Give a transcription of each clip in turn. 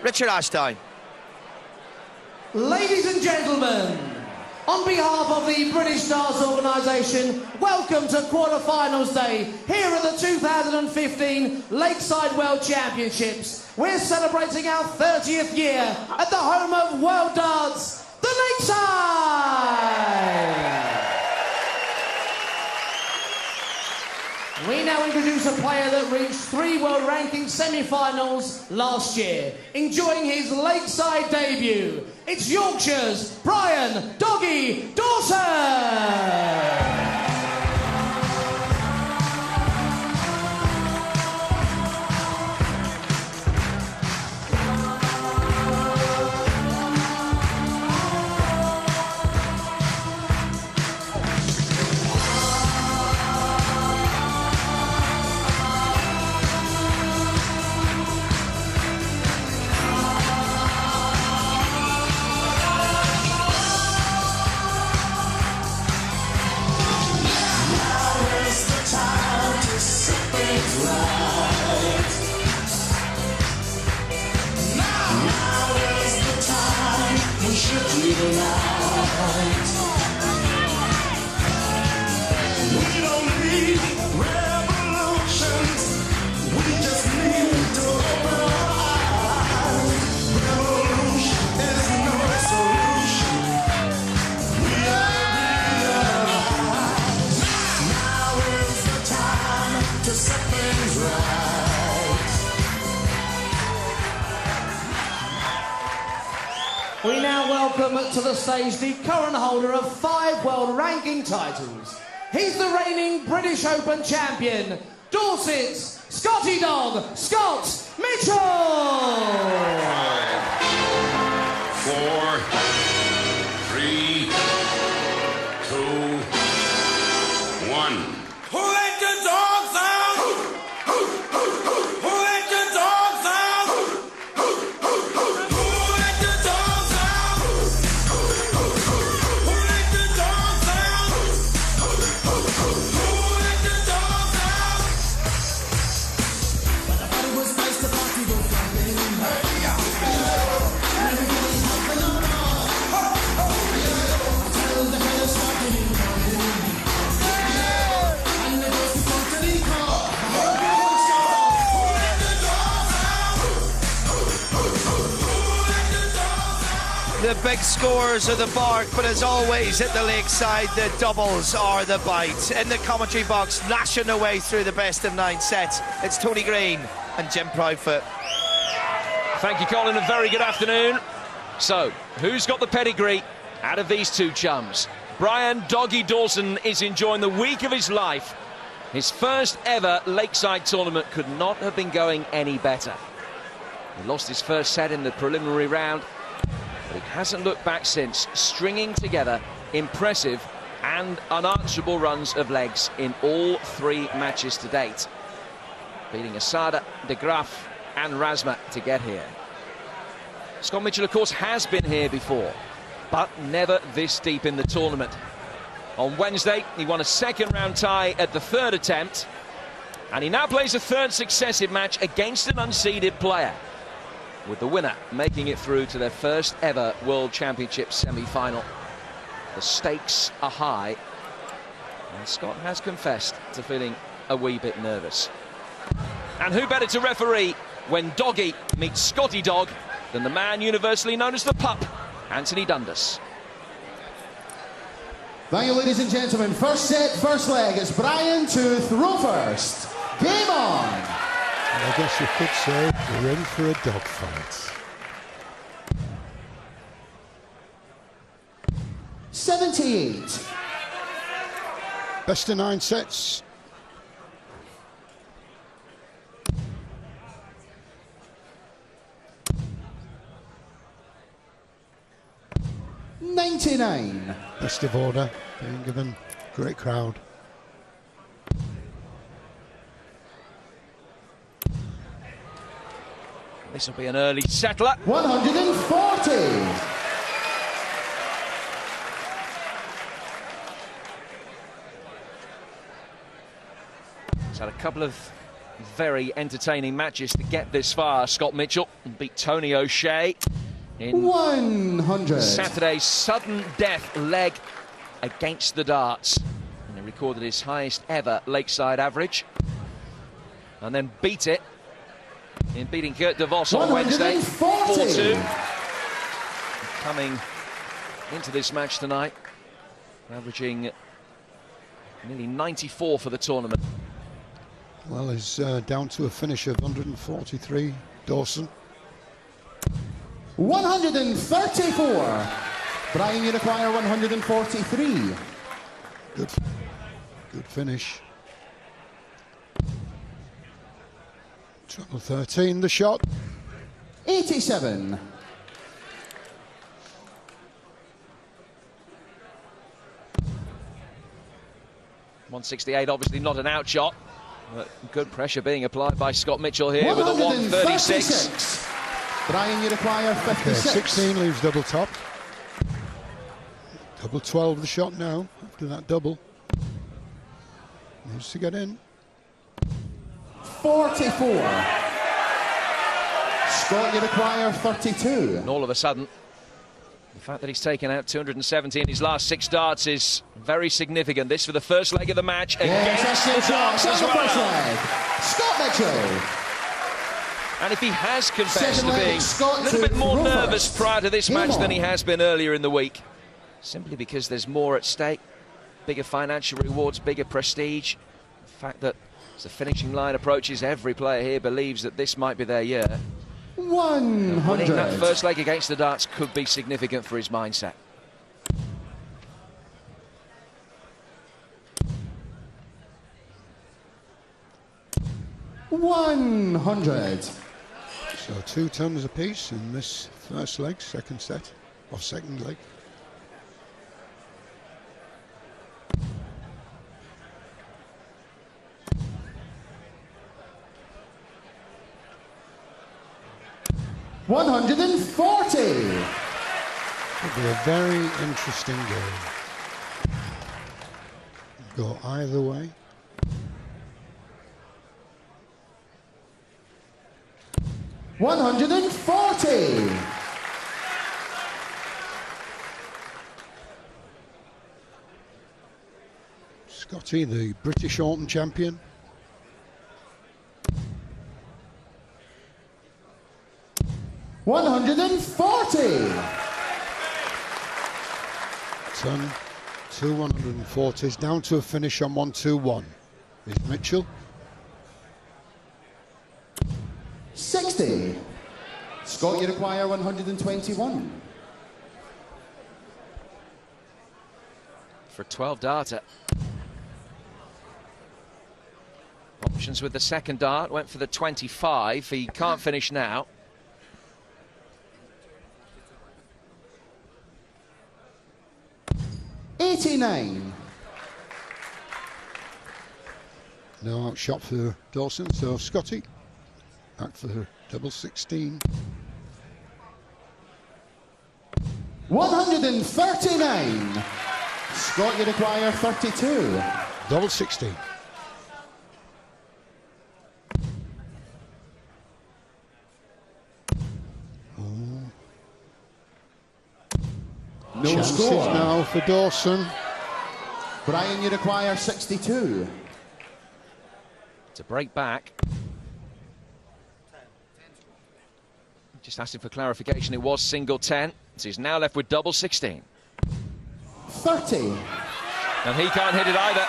Richard Ashdown. Ladies and gentlemen, on behalf of the British Darts Organisation, welcome to quarter-finals day here at the 2015 Lakeside World Championships. We're celebrating our 30th year at the home of World Darts, the Lakeside! We now introduce a player that reached 3 world ranking semi-finals last year, enjoying his Lakeside debut. It's Yorkshire's Brian "Doggy" Dawson! We don't need revolutions, we just need to open our eyes. Revolution is no solution. We realize now is the time to set things right. We now welcome to the stage the current holder of 5 world ranking titles. He's the reigning British Open champion, Dorset's Scotty Dog, Scott Mitchell! 4, 3, 2, 1. Who let the dogs out? Who let the dogs out? Who let the dogs out? Who let the dogs out? Who let the dogs out? But I thought it was nice to party go jumping. Hey, yeah. Everybody hopping on. Tell the fellas starting in morning. And the girls who come to the car. Who let the dogs out? Who let the dogs out? The big scores are the bark, but as always at the Lakeside, the doubles are the bite. In the commentary box, lashing their way through the best of 9 sets, it's Tony Green and Jim Proudfoot. Thank you, Colin. A very good afternoon. So, who's got the pedigree out of these two chums? Brian "Doggy" Dawson is enjoying the week of his life. His first ever Lakeside tournament could not have been going any better. He lost his first set in the preliminary round, but he hasn't looked back since, stringing together impressive and unanswerable runs of legs in all 3 matches to date, beating Asada, De Graaf and Razma to get here. Scott Mitchell, of course, has been here before, but never this deep in the tournament. On Wednesday, he won a second-round tie at the 3rd attempt, and he now plays a 3rd successive match against an unseeded player, with the winner making it through to their first ever World Championship semi-final. The stakes are high, and Scott has confessed to feeling a wee bit nervous. And who better to referee when Doggy meets Scotty Dog than the man universally known as the Pup, Anthony Dundas. Thank you, ladies and gentlemen. First set, first leg. It's Brian to throw first. Game on! And I guess you could say we're in for a dogfight. 78. Best of 9 sets. $99. Best of order, being given great crowd. This will be an early settler. 140. He's had a couple of very entertaining matches to get this far. Scott Mitchell beat Tony O'Shea in 100. Saturday's sudden death leg against the darts. And he recorded his highest ever lakeside average. And then beat it in beating Kurt de Vos on Wednesday, 4-2. Coming into this match tonight, averaging nearly 94 for the tournament. Well, he's down to a finish of 143, Dawson. 134. Brian, you require 143. Good finish. Treble 13, the shot. 87. 168, obviously not an out shot, but good pressure being applied by Scott Mitchell here with a 136. Brian, you require 56. 16 leaves double top. Double 12 the shot now, after that double. Needs to get in. 44. Scott, you require 32. And all of a sudden, the fact that he's taken out 270 in his last 6 darts is very significant. This for the first leg of the match against the darts as well. First leg. Scott Mitchell. And if he has confessed to being Scott a little bit more Rovers. nervous prior to this match than he has been earlier in the week, simply because there's more at stake, bigger financial rewards, bigger prestige. The fact that as the finishing line approaches, every player here believes that this might be their year. 100. Winning that first leg against the darts could be significant for his mindset. $100. So 2 tons apiece in this first leg, second set, or second leg. $140. It'll be a very interesting game. Go either way. $140. Scotty, the British Open champion. $140. Ton, 2 140s, down to a finish on 121. Is Mitchell. 60. Scott, you require 121. For a 12 darter. Options with the second dart, went for the 25. He can't finish now. $89. No outshot for Dawson, so Scotty back for the double 16. 139. Scott, you require 32. Double 16. No Chances score. now for Dawson. Brian, you require 62. To break back. Just asking for clarification, it was single 10. So he's now left with double 16. 30. And he can't hit it either.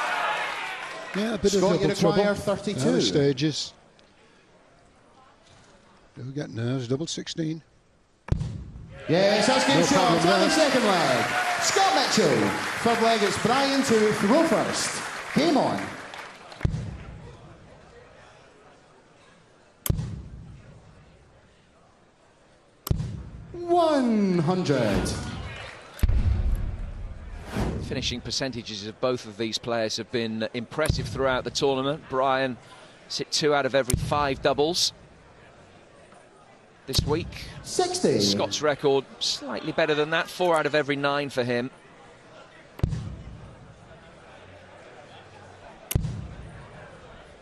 Yeah, a bit Scott, of you double require trouble. 32. Early stages. Do get nerves, double 16. Yes, that's good No shot. problem On the there. second leg. Scott Mitchell. Third leg, it's Brian to throw first. Game on. $100. Finishing percentages of both of these players have been impressive throughout the tournament. Brian hit 2 out of every 5 doubles this week. 60. Scott's record slightly better than that, 4 out of every 9 for him.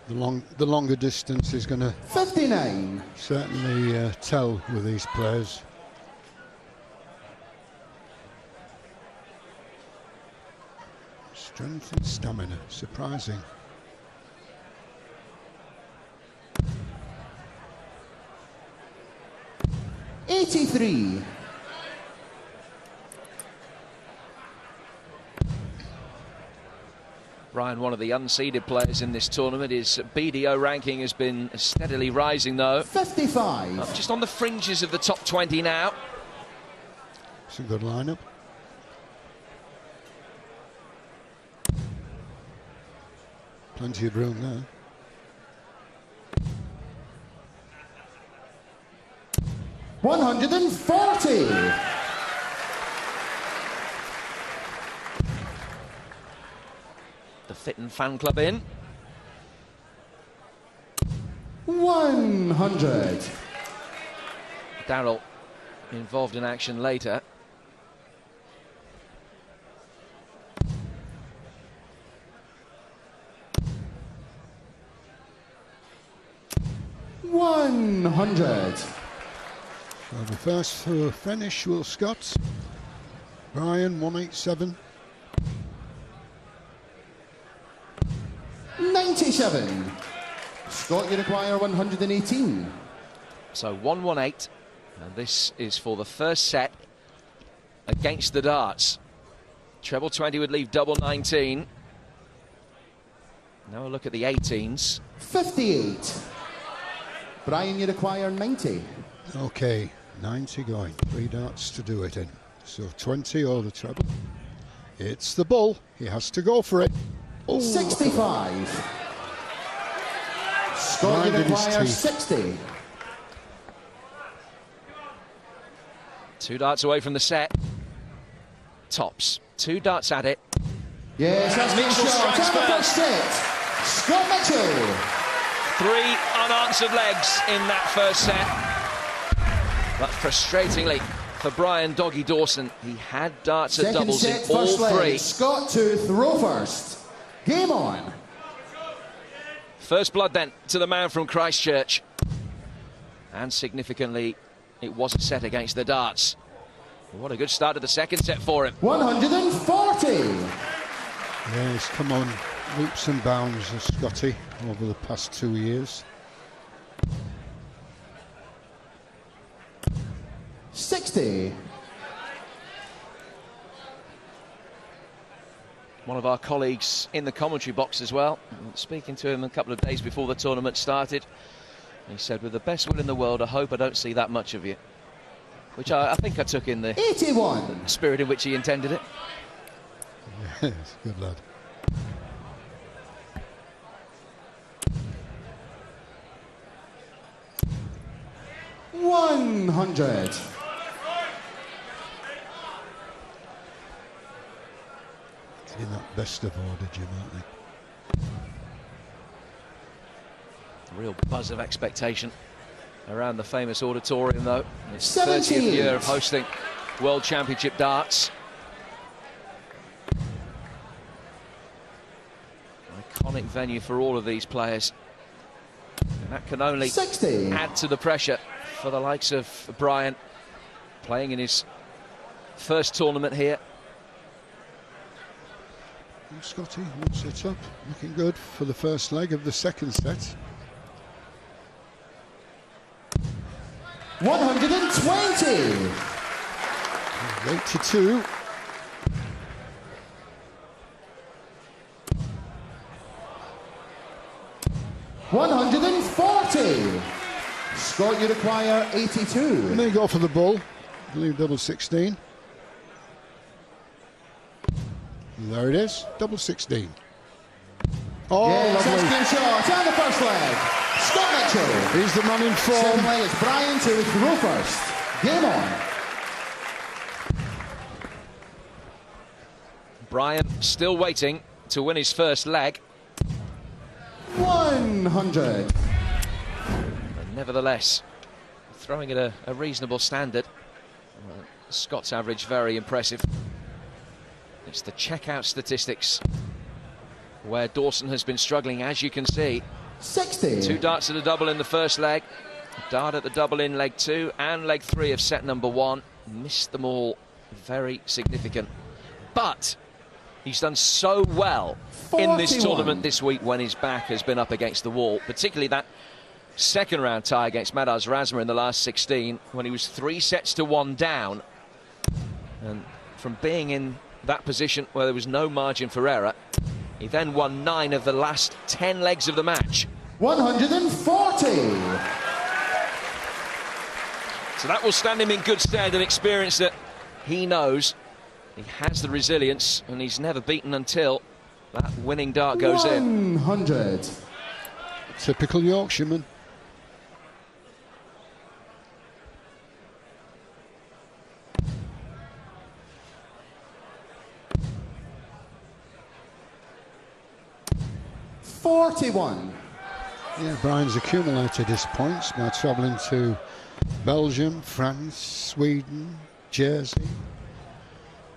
The longer distance is going to 59. certainly tell with these players. Strength and stamina, surprising. '83. Brian, one of the unseeded players in this tournament. His BDO ranking has been steadily rising, though. 55. Up just on the fringes of the top 20 now. It's a good lineup. Plenty of room there. $140. The Fitton fan club in. 100. Darrell involved in action later. $100. So the first to finish will Scott. Brian 187. 97. Scott, you require 118. So 118, and this is for the first set against the darts. Treble 20 would leave double 19. Now a look at the 18s. 58. Brian, you require 90. Okay, 90 going. 3 darts to do it in. So 20 or the treble. It's the bull. He has to go for it. Oh. 65. Scott, you Right in his require teeth. 60. 2 darts away from the set. Tops. 2 darts at it. Yes, that's been Mitchell shot. strikes And the first first. set. Scott Mitchell. 3 unanswered legs in that first set. But frustratingly for Brian "Doggy" Dawson, he had darts at Second doubles in set, all first leg. 3. Scott to throw first. Game on. First blood then to the man from Christchurch. And significantly, it was a set against the darts. What a good start to the second set for him. 140. Yeah, he's come on leaps and bounds as Scotty over the past 2 years. 60. One of our colleagues in the commentary box as well. Speaking to him a couple of days before the tournament started, he said, with the best will in the world, I hope I don't see that much of you. Which I think I took in the 81. spirit in which he intended it. Yes, good lad. $100. In that best of order, Jim, aren't they? A real buzz of expectation around the famous auditorium, though. It's 78. 30th year of hosting World Championship darts. Iconic venue for all of these players. And that can only 60. add to the pressure for the likes of Brian, playing in his first tournament here. And Scotty, one set up, looking good for the first leg of the second set. 120. 82. $140. Scott, you require 82. May go for the bull. I believe double 16. There it is, double 16. Oh, Yes, that's lovely. been shot. And the first leg. Scott Mitchell. He's the man in form. Second leg is Brian to throw first. Game on. Brian still waiting to win his first leg. 100. But nevertheless, throwing at a reasonable standard. Scott's average very impressive. It's the checkout statistics where Dawson has been struggling, as you can see. 60. 2 darts at the double in the first leg. A dart at the double in leg 2 and leg 3 of set number 1. Missed them all. Very significant. But he's done so well in this 41. tournament this week when his back has been up against the wall, particularly that second round tie against Madars Razma in the last 16 when he was 3 sets to 1 down. And from being in that position where there was no margin for error, he then won 9 of the last 10 legs of the match. 140. So that will stand him in good stead, an experience that he knows. He has the resilience, and he's never beaten until that winning dart goes in. 100. Typical Yorkshireman. Yeah, Brian's accumulated his points by travelling to Belgium, France, Sweden, Jersey,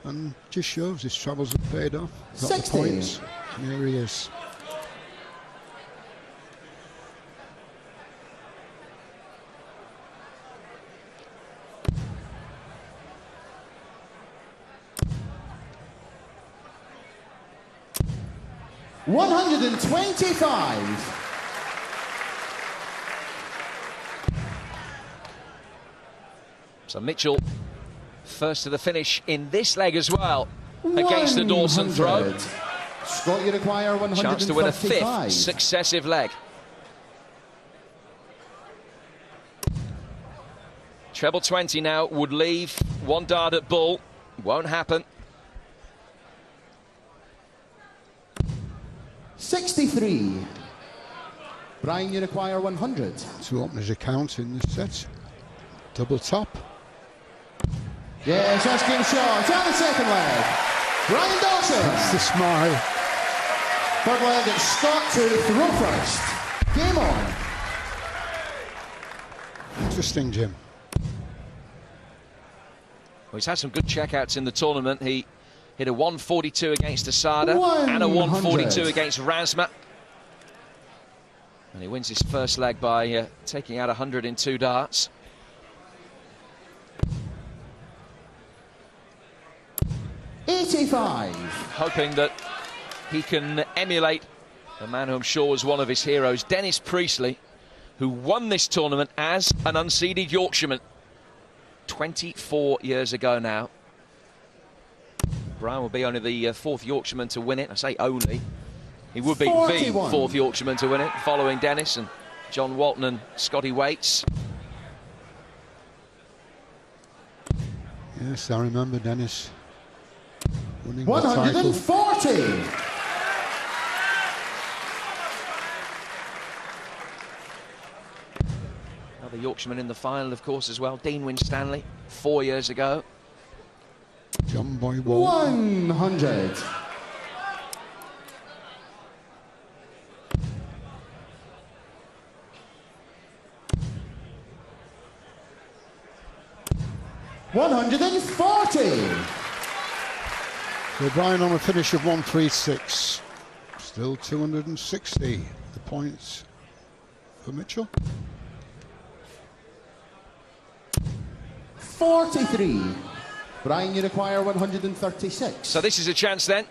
and just shows his travels have paid off. Got 60. the points, and here he is. $125. So Mitchell first to the finish in this leg as well against the Dawson throw. Scott, you require 135. Chance to win a 5th successive leg. Treble 20 now would leave 1 dart at bull. Won't happen. 63. Brian, you require 100. 2 openers account in this set. Double top. Yes, that's game shot. On the second leg. Brian Dawson. That's the smile. Third leg, it's Scott to throw first. Game on. Interesting, Jim. Well, he's had some good checkouts in the tournament. He hit a 142 against Asada and a 142 against Razma. And he wins his first leg by taking out 100 in 2 darts. $85. Hoping that he can emulate a man who I'm sure was one of his heroes, Dennis Priestley, who won this tournament as an unseeded Yorkshireman 24 years ago now. Brian will be only the 4th Yorkshireman to win it. I say only. He would be 41. the 4th Yorkshireman to win it, following Dennis and John Walton and Scotty Waits. Yes, I remember Dennis winning the title. 140. Another Yorkshireman in the final, of course, as well. Dean Winstanley, 4 years ago. John Boy Walton. 100. $140. So Brian on a finish of 136. Still 260. The points for Mitchell. 43. Brian, you require 136. So this is a chance then.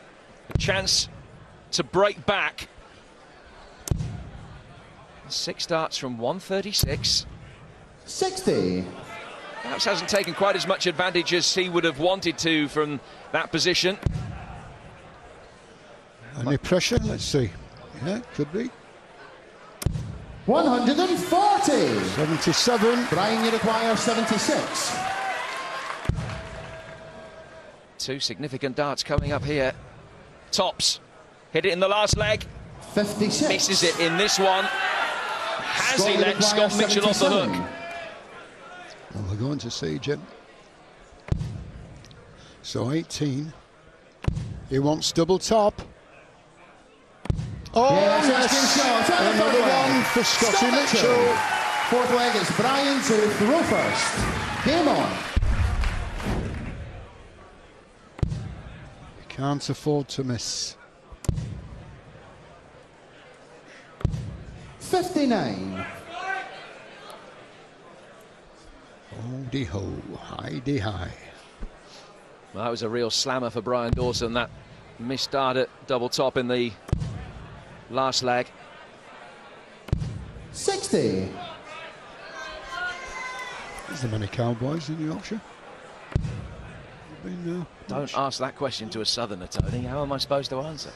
A chance to break back. 6 darts from 136. 60. Perhaps hasn't taken quite as much advantage as he would have wanted to from that position. Any pressure? Let's see. Yeah, could be. 140. 77. Brian, you require 76. 2 significant darts coming up here. Tops. Hit it in the last leg. 56. Misses it in this one. Has he let Scott Mitchell off the hook? Well, we're going to see, Jim. So 18. He wants double top. Oh, Yes, yes. shot. Another one for Scotty Mitchell. 4th leg, it's Brian to throw first. Game on. You can't afford to miss. 59. Ho-de ho, hi-de hi. Well, that was a real slammer for Brian Dawson. That missed start at double top in the last leg. 60. Is there many cowboys in Yorkshire? Been, Don't ask that question to a southerner, Tony. How am I supposed to answer?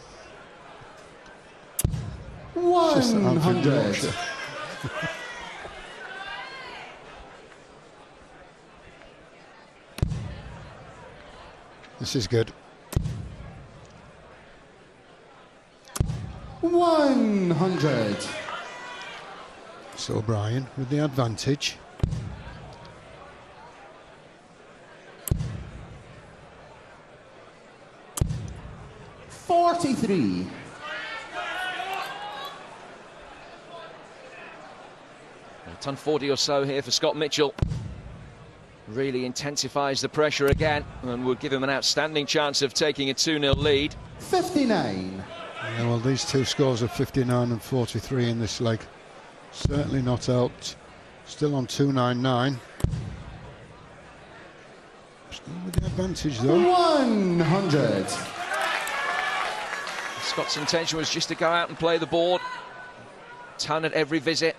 just that I'm from 100. Yorkshire. This is good. 100. So Brian with the advantage. $43. A ton 40 or so here for Scott Mitchell. Really intensifies the pressure again and would give him an outstanding chance of taking a 2-0 lead. 59. Yeah, well, these two scores of 59 and 43 in this leg certainly not helped. Still on 299. Still with the advantage though. 100. Scott's intention was just to go out and play the board. Ton at every visit.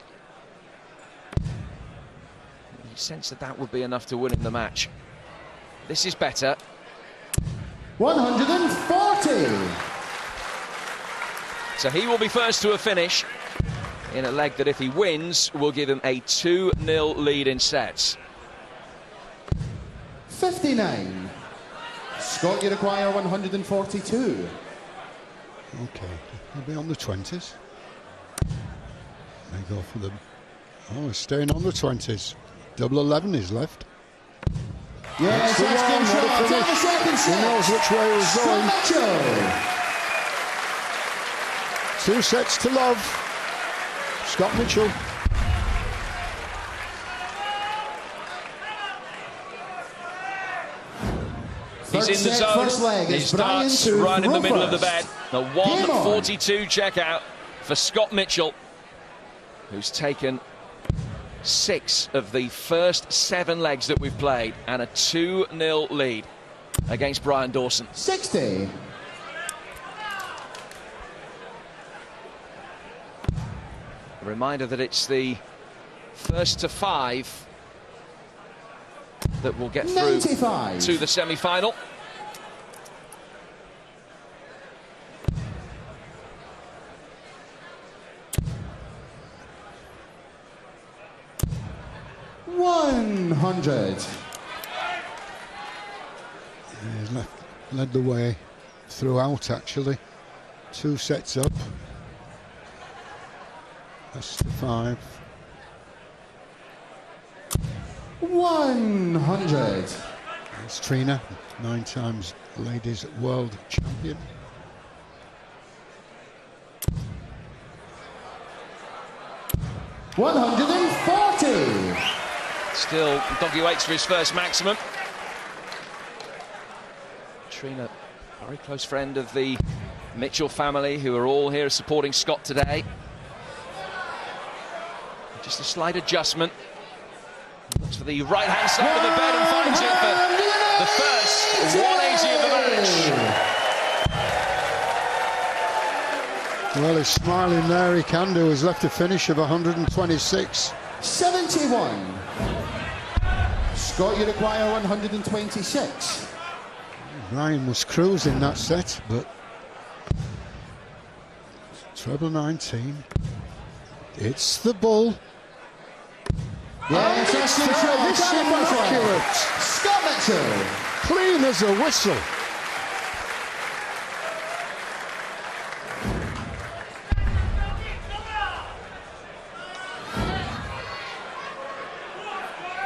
He sensed that that would be enough to win him the match. This is better. 140. So he will be first to a finish in a leg that, if he wins, will give him a 2-0 lead in sets. 59. Scott, you require 142. Okay, he'll be on the 20s. They go for them. Oh, he's staying on the 20s. Double 11 is left. Yes, That's the that's one, control. what a It's on the finish. second He set. knows which way he was going. Scott Mitchell. 2 sets to love. Scott Mitchell. He's in the set, zone. first leg. He It's Brian starts to right in the throw middle of the first. bed. The Game on. 1:42 checkout for Scott Mitchell, who's taken 6 of the first 7 legs that we've played and a 2-0 lead against Brian Dawson. 60. A reminder that it's the first to 5 that will get through 95. to the semi-final. $100. He's led the way throughout, actually. 2 sets up. That's the 5. 100. It's Trina, 9 times ladies world champion. $140. Still, Doggy waits for his first maximum. Trina, very close friend of the Mitchell family, who are all here supporting Scott today. Just a slight adjustment. Looks for the right-hand side of the bed and finds it for the first 180 of the match. Well, he's smiling there. He can do. He's left a finish of 126. 71. Scott, you require 126. Ryan was cruising that set, but treble 19. It's the bull. Yes, that's control. This is immaculate. Scott Mitchell. Clean as a whistle.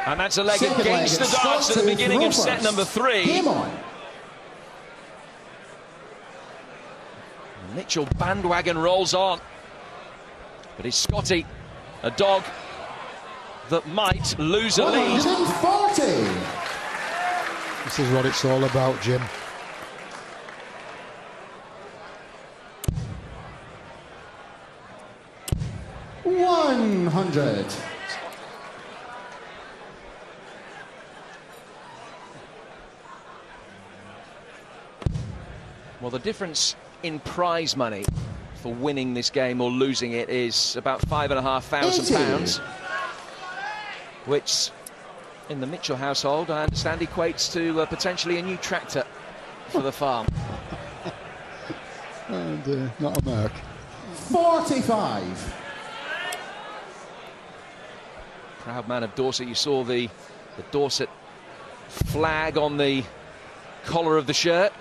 And that's a leg Second against leg, the darts Scott at the to beginning of throw set first. number 3. Game on. Mitchell bandwagon rolls on. But is Scotty a dog that might lose a lead? 140. This is what it's all about, Jim. 100. Well, the difference in prize money for winning this game or losing it is about £5,500, which in the Mitchell household, I understand, equates to potentially a new tractor for the farm. And not a mark. 45. Proud man of Dorset. You saw the Dorset flag on the collar of the shirt.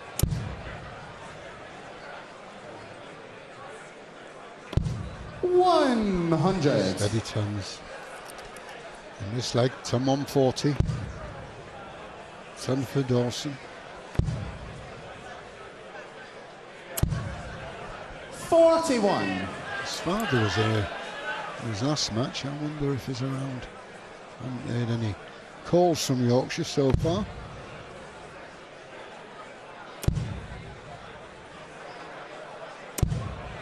100. Steady tons. In this leg, ton 140. Ton for Dawson. 41. His father was in his last match. I wonder if he's around. I haven't heard any calls from Yorkshire so far.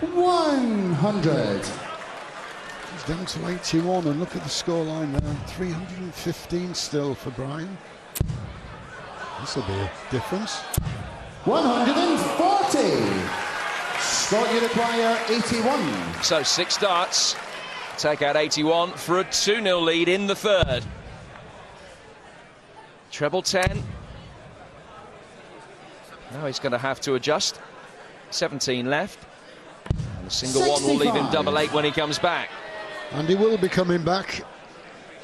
$100. He's down to 81, and look at the scoreline there. 315 still for Brian. This will be a difference. 140. Scott, you require 81. So 6 darts, take out 81 for a 2-0 lead in the third. Treble 10. Now he's going to have to adjust. 17 left. And the single 65. one will leave him double 8 when he comes back. And he will be coming back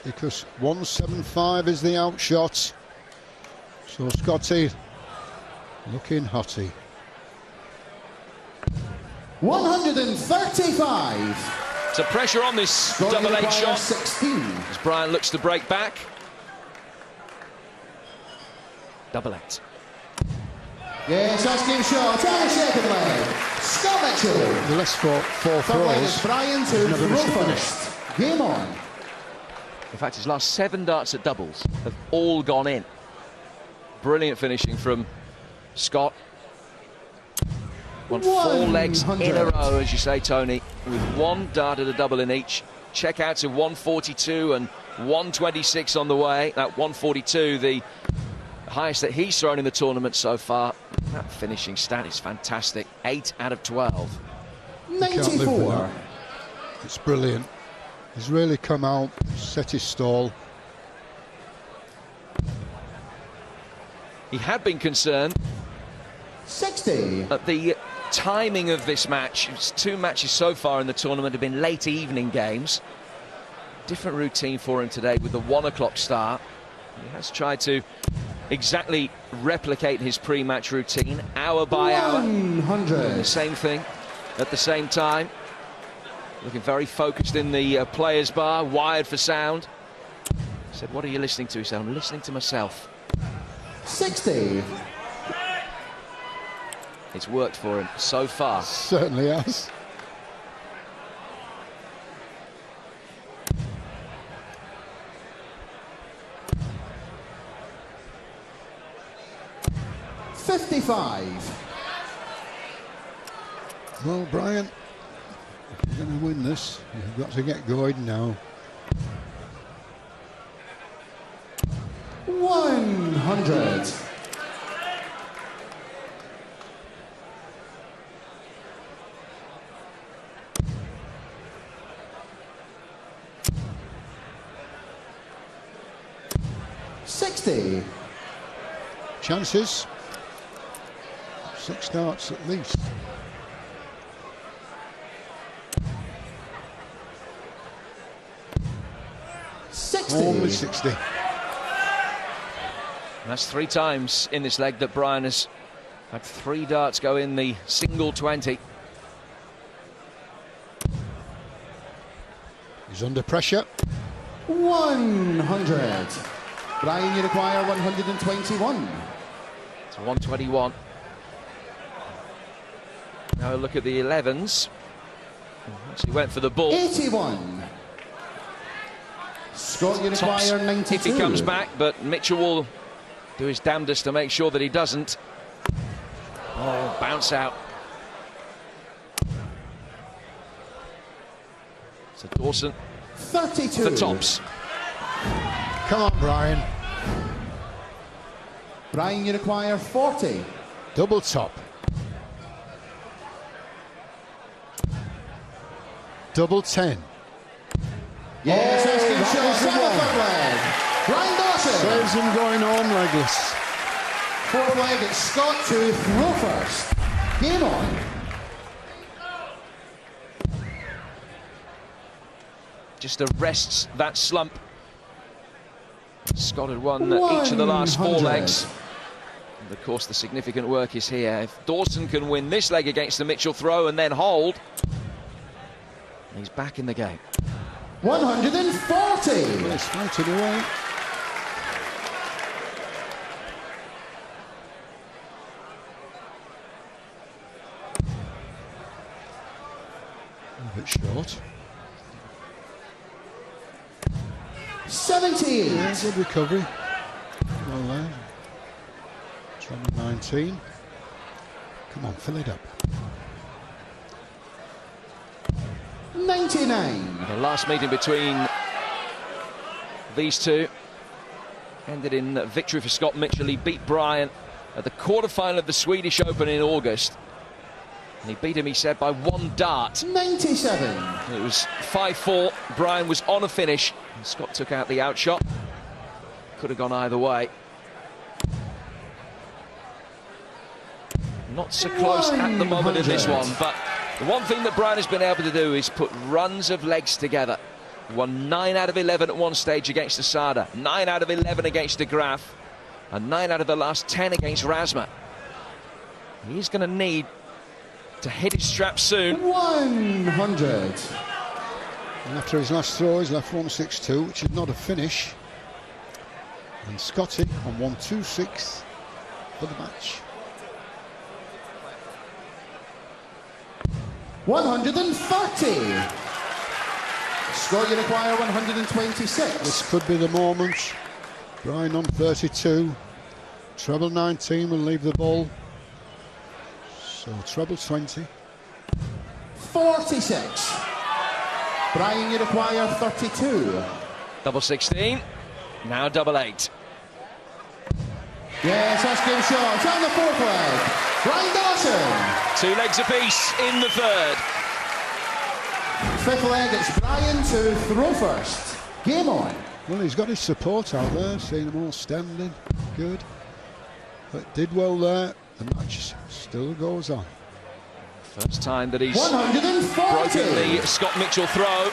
because 175 is the outshot. So Scotty looking hotty. 135. So pressure on this Scott, double you 8 require shot 16. as Brian looks to break back. Double 8. Yes, that's game shot. And a second leg. Scott Mitchell. The last four Third leg is throws. Brian He's to never throw missed a finish. first. Game on. In fact, his last 7 darts at doubles have all gone in. Brilliant finishing from Scott. Won 4 legs in a 100. row, as you say, Tony, with 1 dart at a double in each. Checkouts of 142 and 126 on the way. That 142, the highest that he's thrown in the tournament so far. That finishing stat is fantastic. 8 out of 12. You can't live with 94. that. It's brilliant. He's really come out, set his stall. He had been concerned 60. at the timing of this match. It's 2 matches so far in the tournament have been late evening games. Different routine for him today with the 1 o'clock start. He has tried to exactly replicate his pre-match routine, hour by hour. 100. The same thing at the same time. Looking very focused in the players' bar, wired for sound. He said, "What are you listening to?" He said, "I'm listening to myself." 60. It's worked for him so far. Certainly has. $55. Well, Brian, if you're going to win this, you've got to get going now. 100. $60. Chances. 6 darts at least. Only 60. And that's 3 times in this leg that Brian has had 3 darts go in the single 20. He's under pressure. 100. Brian, you require 121. It's 121. Now a look at the 11s. Actually went for the ball. 81. Scott, you Tops require 92. if he comes back, but Mitchell will do his damnedest to make sure that he doesn't. Oh, bounce out. So Dawson 32. for tops. Come on, Brian. Brian, you require 40. Double top. Double 10. Yes, that's good that shot. was the Down the one. third leg. Brian Dawson. Saves him going home legless. Fourth leg, it's Scott to throw first. Game on. Just arrests that slump. Scott had won each of the last 4 100. legs. And of course, the significant work is here. If Dawson can win this leg against the Mitchell throw and then hold, he's back in the game. 140. Yes, fighting away. A bit short. 78. Yeah, good recovery. Well there. Trouble 19. Come on, fill it up. 99. The last meeting between these two ended in victory for Scott Mitchell. He beat Brian at the quarterfinal of the Swedish Open in August. And he beat him, he said, by 1 dart. 97. It was 5-4. Brian was on a finish. And Scott took out the outshot. Could have gone either way. Not so close at the moment in this one, but the one thing that Brian has been able to do is put runs of legs together. He won 9 out of 11 at one stage against Asada, 9 out of 11 against De Graaf, and 9 out of the last 10 against Razma. He's going to need to hit his strap soon. 100. And after his last throw, he's left 162, which is not a finish. And Scotty on 126 for the match. 130. Scott, you require 126. This could be the moment. Brian on 32. Treble 19 will leave the ball. So treble 20. 46. Brian, you require 32. Double 16, now double 8. Yes, that's good shot. On the fourth leg. Brian Dawson. 2 legs apiece in the third. Fifth leg, it's Brian to throw first. Game on. Well, he's got his support out there, seeing them all standing. Good. But did well there. The match still goes on. First time that he's 140. broken the Scott Mitchell throw.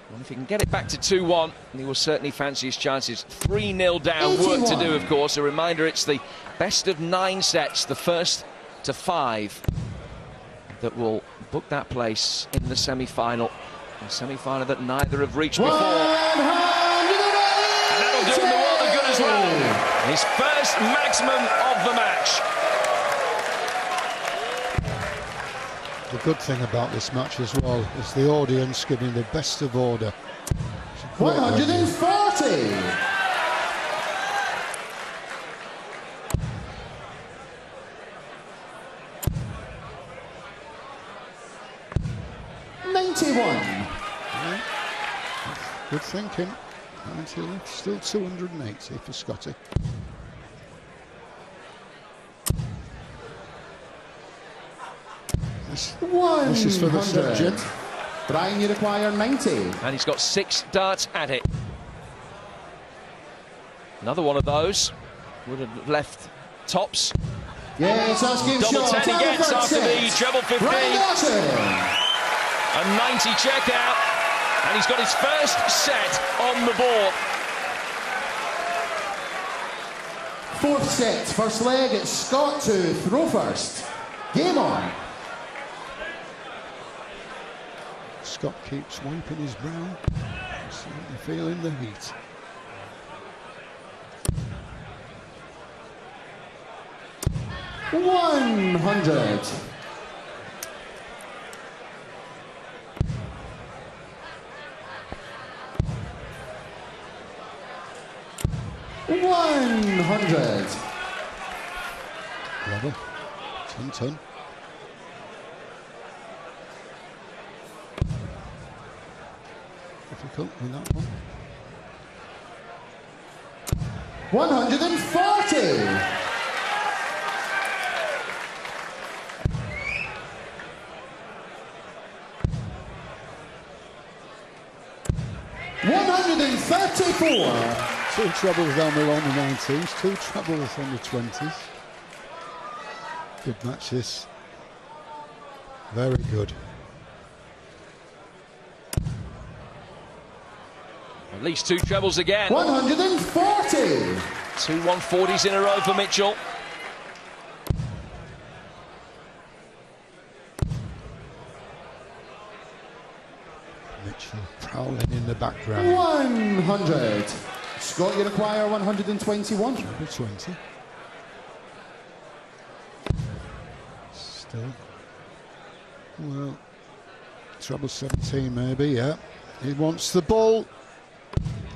Well, if he can get it back to 2-1, he will certainly fancy his chances. 3-0 down, work to do, of course. A reminder, it's the best of 9 sets, the first to 5, that will book that place in the semi-final. A semi-final that neither have reached before. And that'll do him the world of good as well. His first maximum of the match. The good thing about this match as well is the audience giving the best of order. 140. Right. Good thinking. Until still 280 for Scotty. This is for the surgeon. Brian, you require 90. And he's got 6 darts at it. Another one of those would have left tops. Yes, that's game Double shot. 10 he gets after the treble 15. Brian Dawson. A 90 checkout. And he's got his first set on the board. Fourth set, first leg, it's Scott to throw first. Game on. Scott keeps wiping his brow. Certainly feeling the heat. $100. $100. Level. 10-10. difficult with that one. 140. 134. 2 trebles down below the 19s, 2 trebles on the 20s. Good match this. Very good. At least 2 trebles again. 140. 2 140s in a row for Mitchell. Mitchell prowling in the background. 100. Scott, you require 121. Treble 20. Still. Well, treble 17 maybe, yeah. He wants the ball.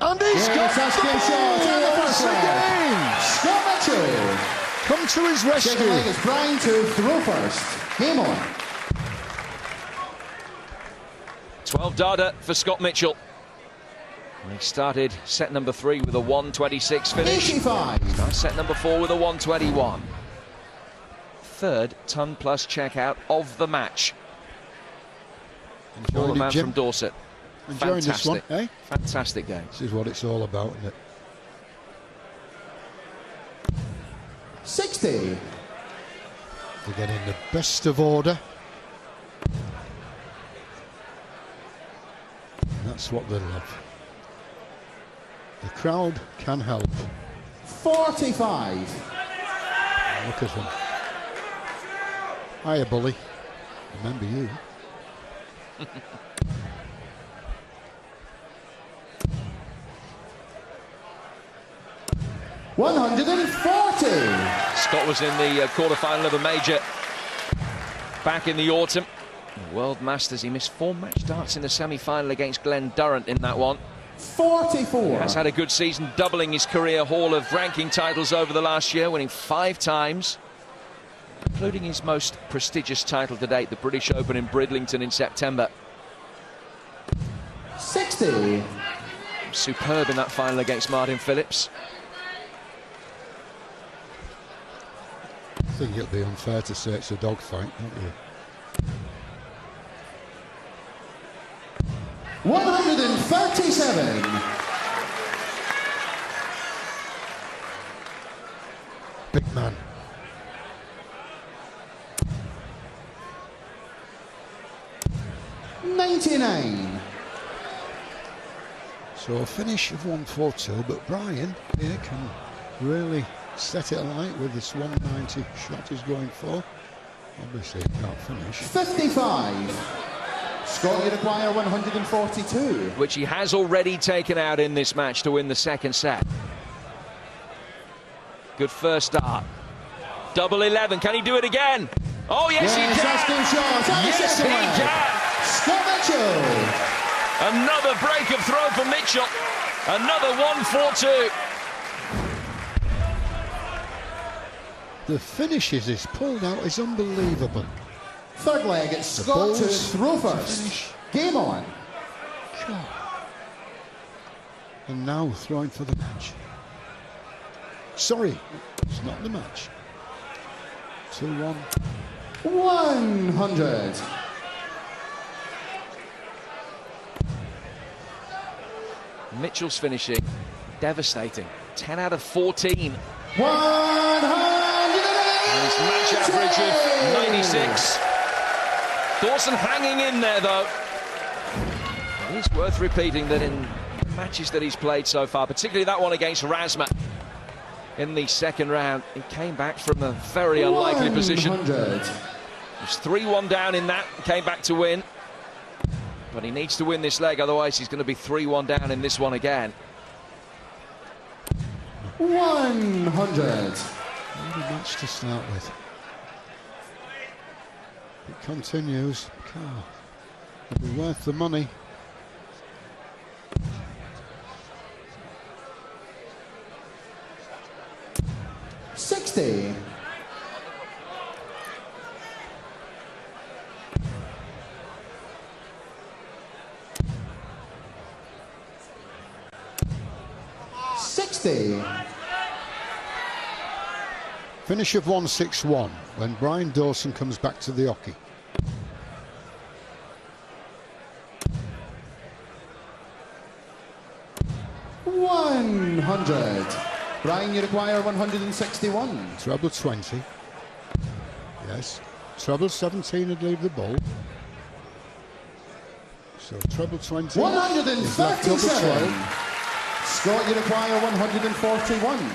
And he's got that's the good ball shot. once again. Scott Mitchell. Come to his Second leg rescue. is Brian to throw first. Game on. 12 data for Scott Mitchell. And he started set number 3 with a 126 finish. 85. Now set number 4 with a 121. Third ton plus checkout of the match. For the Enjoying man it, Jim? from Dorset. Enjoying this one, eh? Fantastic game. This is what it's all about, isn't it? 60. They're getting the best of order. And that's what they love. The crowd can help. 45. Look at them. Hiya, bully. Remember you. $140. Scott was in the quarter-final of a major back in the autumn. The World Masters, he missed 4 match starts in the semi-final against Glenn Durrant in that one. 44. He has had a good season, doubling his career haul of ranking titles over the last year, winning 5 times, including his most prestigious title to date, the British Open in Bridlington in September. 60. Superb in that final against Martin Phillips. I think it'll be unfair to say it's a dogfight, don't you? 137. Big man. $99. So a finish of 142, but Brian here can really set it alight with this 190 shot he's going for. Obviously he can't finish. 55. Scott, you require 142. Which he has already taken out in this match to win the second set. Good first start. Double 11. Can he do it again? Oh, yes, he can. That's good shot. Yes, he can. Scott Mitchell. Another break of throw for Mitchell. Another 1-4-2. The finishes he's pulled out is unbelievable. Third leg, it's The Scott to balls throw to first. finish. Game on. God. And now throwing for the match. Sorry, it's not the match. 2-1. 100. Mitchell's finishing devastating. 10 out of 14. 100. And his match average of 96. Dawson hanging in there, though. It is worth repeating that in matches that he's played so far, particularly that one against Razma in the second round, he came back from a very unlikely position. 100. He was 3-1 down in that, came back to win. But he needs to win this leg, otherwise he's going to be 3-1 down in this one again. 100. Only match to start with. It continues. God, it'll be worth the money. $60. 160. Finish of 161 when Brian Dawson comes back to the hockey. $100. Brian, you require 161. Treble 20. Yes. Treble 17 would leave the ball. So treble 20. 137. Scott, you require 141.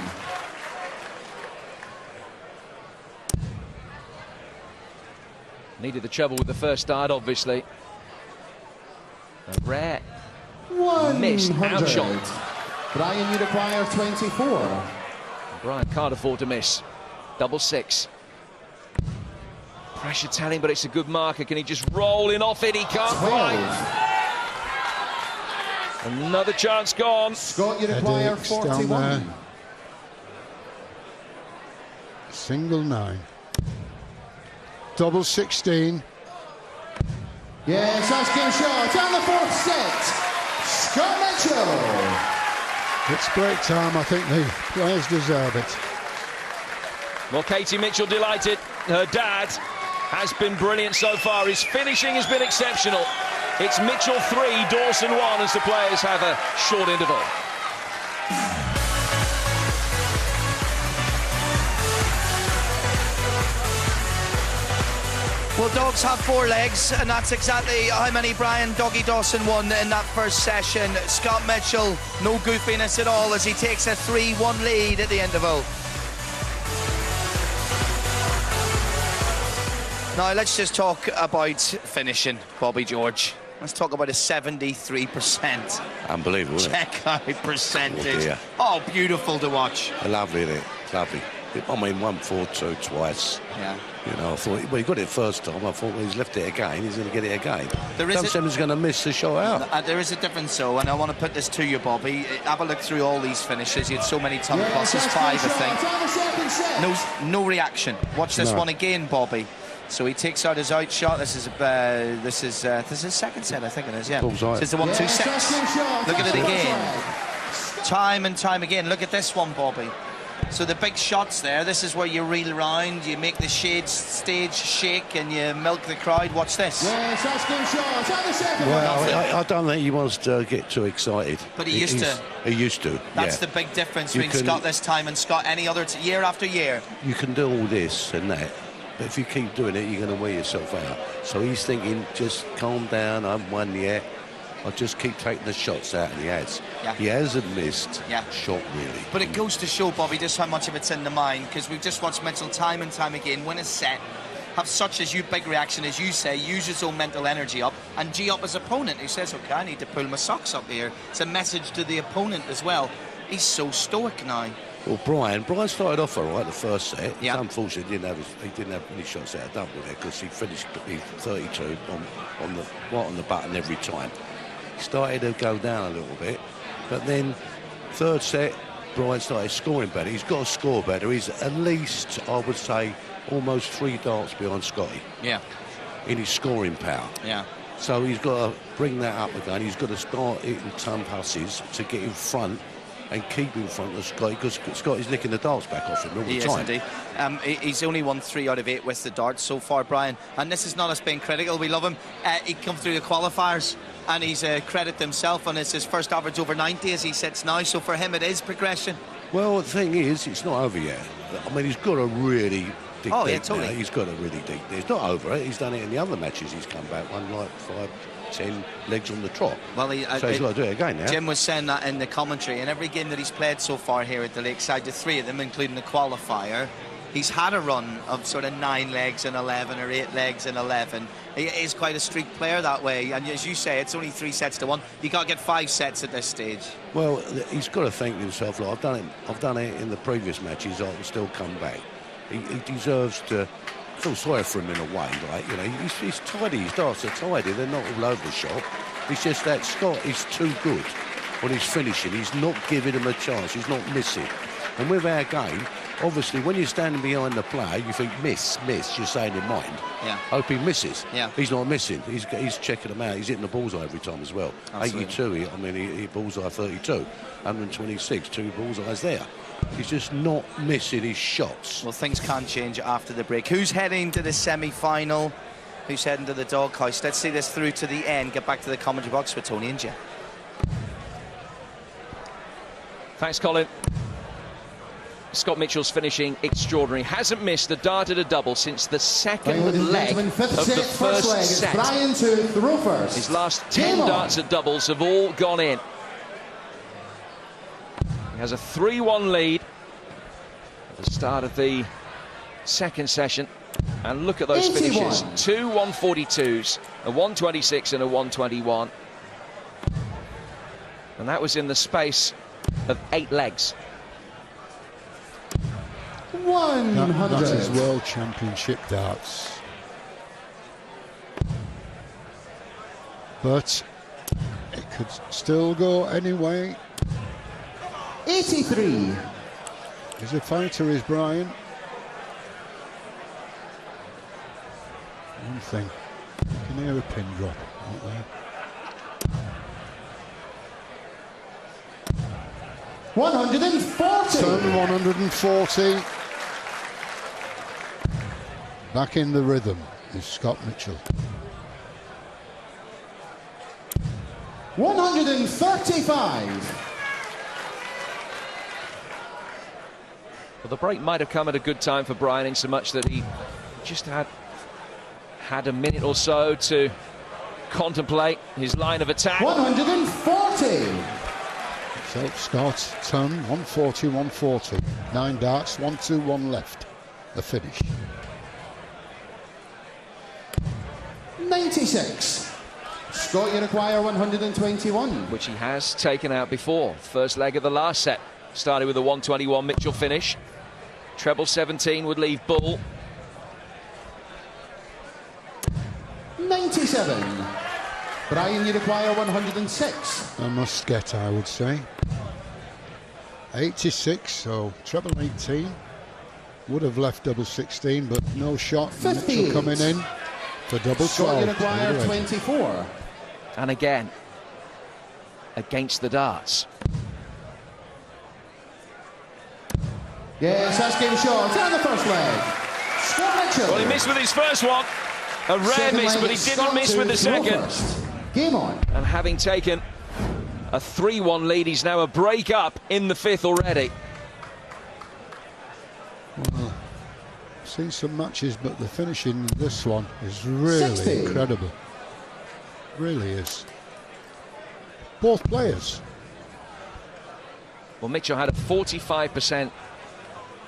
Needed the treble with the first start, obviously. A rare missed out shot. Brian, you require 24. Brian can't afford to miss. Double six. Pressure telling, but it's a good marker. Can he just roll in off it? He can't quite. Another chance gone. Scott, you require Headaches down 41. there. Single 9. Double 16. Yes, that's game shot. And the fourth set. Scott Mitchell. It's break time. I think the players deserve it. Well, Katie Mitchell delighted. Her dad has been brilliant so far. His finishing has been exceptional. It's Mitchell 3, Dawson 1 as the players have a short interval. Well, dogs have 4 legs, and that's exactly how many Brian Doggy Dawson won in that first session. Scott Mitchell, no goofiness at all as he takes a 3-1 lead at the interval. Now, let's just talk about finishing, Bobby George. Let's talk about a 73%. Unbelievable, isn't it? Check out percentage. dear. Oh, beautiful to watch. Lovely, isn't it? Lovely. I mean, 1-4-2 twice. Yeah. You know, I thought, well, he got it first time. I thought, well, he's left it again. He's going to get it again. He's going to miss the shot out. There is a difference, though, and I want to put this to you, Bobby. Have a look through all these finishes. You had so many tongue crosses, 5, I think. No reaction. Watch this one again, Bobby. So he takes out his out shot. This is second set, I think it is. Yeah. This is the 1-2-6. Look at it again. Time and time again. Look at this one, Bobby. So the big shots there, this is where you reel around, you make the stage shake and you milk the crowd. Watch this. Well, I don't think he wants to get too excited. But he used to. He used to, That's the big difference between Scott this time and Scott any other year after year. You can do all this and that, but if you keep doing it, you're going to wear yourself out. So he's thinking, just calm down, I haven't won yet. I'll just keep taking the shots out, and he has. Yeah. He hasn't missed shot, really. But it goes to show, Bobby, just how much of it's in the mind, because we've just watched Mitchell time and time again win a set, have such as you big reaction, as you say, use his own mental energy up, and G up his opponent, who says, OK, I need to pull my socks up here. It's a message to the opponent as well. He's so stoic now. Well, Brian started off all right the first set. Yeah. It's unfortunate he didn't have any shots out of double there because he finished 32 on the button every time. Started to go down a little bit, but then third set Brian started scoring better. He's got to score better. He's at least, I would say, almost 3 darts behind Scotty in his scoring power. So he's got to bring that up again. He's got to start hitting ton passes to get in front and keep in front of Scotty, because Scotty's nicking the darts back off him all the time. He is indeed. He's only won 3 out of 8 with the darts so far, Brian, and this is not us being critical. We love him. He come through the qualifiers and he's credited himself, and it's his first average over 90 as he sits now, so for him it is progression. Well, the thing is, it's not over yet. I mean, he's got a really dig deep totally. now. He's got a really dig deep. It's not over it. He's done it in the other matches. He's come back, won like 5-10 legs on the trot. Well, so he's got to do it again now. Jim was saying that in the commentary, and every game that he's played so far here at the Lakeside, the 3 of them, including the qualifier, he's had a run of sort of 9 legs in 11 or 8 legs in 11. He is quite a streak player that way, and as you say, it's only 3 sets to 1. You can't get 5 sets at this stage. Well, he's got to think to himself, like, I've done it in the previous matches, I can still come back. He deserves to feel sorry for him in a way, like, you know, he's tidy, his darts are tidy, they're not all over the shop. It's just that Scott is too good on his finishing. He's not giving him a chance, he's not missing. And with our game, obviously, when you're standing behind the player, you think miss. You're saying in mind. Yeah. Hope he misses. Yeah. He's not missing. He's checking them out. He's hitting the bullseye every time as well. Absolutely. 82. He hit bullseye 32. 126. 2 bullseyes there. He's just not missing his shots. Well, things can change after the break. Who's heading to the semi-final? Who's heading to the doghouse? Let's see this through to the end. Get back to the commentary box for Tony and Jeff. Thanks, Colin. Scott Mitchell's finishing extraordinary. Hasn't missed a dart at a double since the second leg of the first set. Brian Tooth, the row first. His last 10 darts at doubles have all gone in. He has a 3-1 lead at the start of the second session. And look at those 81. finishes. 2 142s, a 126 and a 121. And that was in the space of 8 legs. 100. That is World Championship darts. But it could still go anyway. 83. He's a fighter, is Brian. One thing, you can hear a pin drop out there. 140. Turn 140. Back in the rhythm is Scott Mitchell. 135. Well, the break might have come at a good time for Brian in so much that he just had a minute or so to contemplate his line of attack. 140. So Scott, turn 140, 140. 9 darts, 1, 2, 1 left. The finish. 96. Scott, you require 121. Which he has taken out before. First leg of the last set started with a 121 Mitchell finish. Treble 17 would leave Bull. 97. Brian, you require 106. A must get, I would say. 86, so treble 18. Would have left double 16, but no shot. 58. Mitchell coming in for double 12. Scott, you require 24. And again, against the darts. Yes, that's game short. And the first leg. Scott Mitchell. Well, he missed with his first one. A rare Second miss, leg, but he it's didn't Scott miss with the to row second. first. Game on. And having taken a 3-1 lead, he's now a break up in the 5th already. Well, I've seen some matches, but the finishing in this one is really 60. incredible. Really is. Both players. Well, Mitchell had a 45%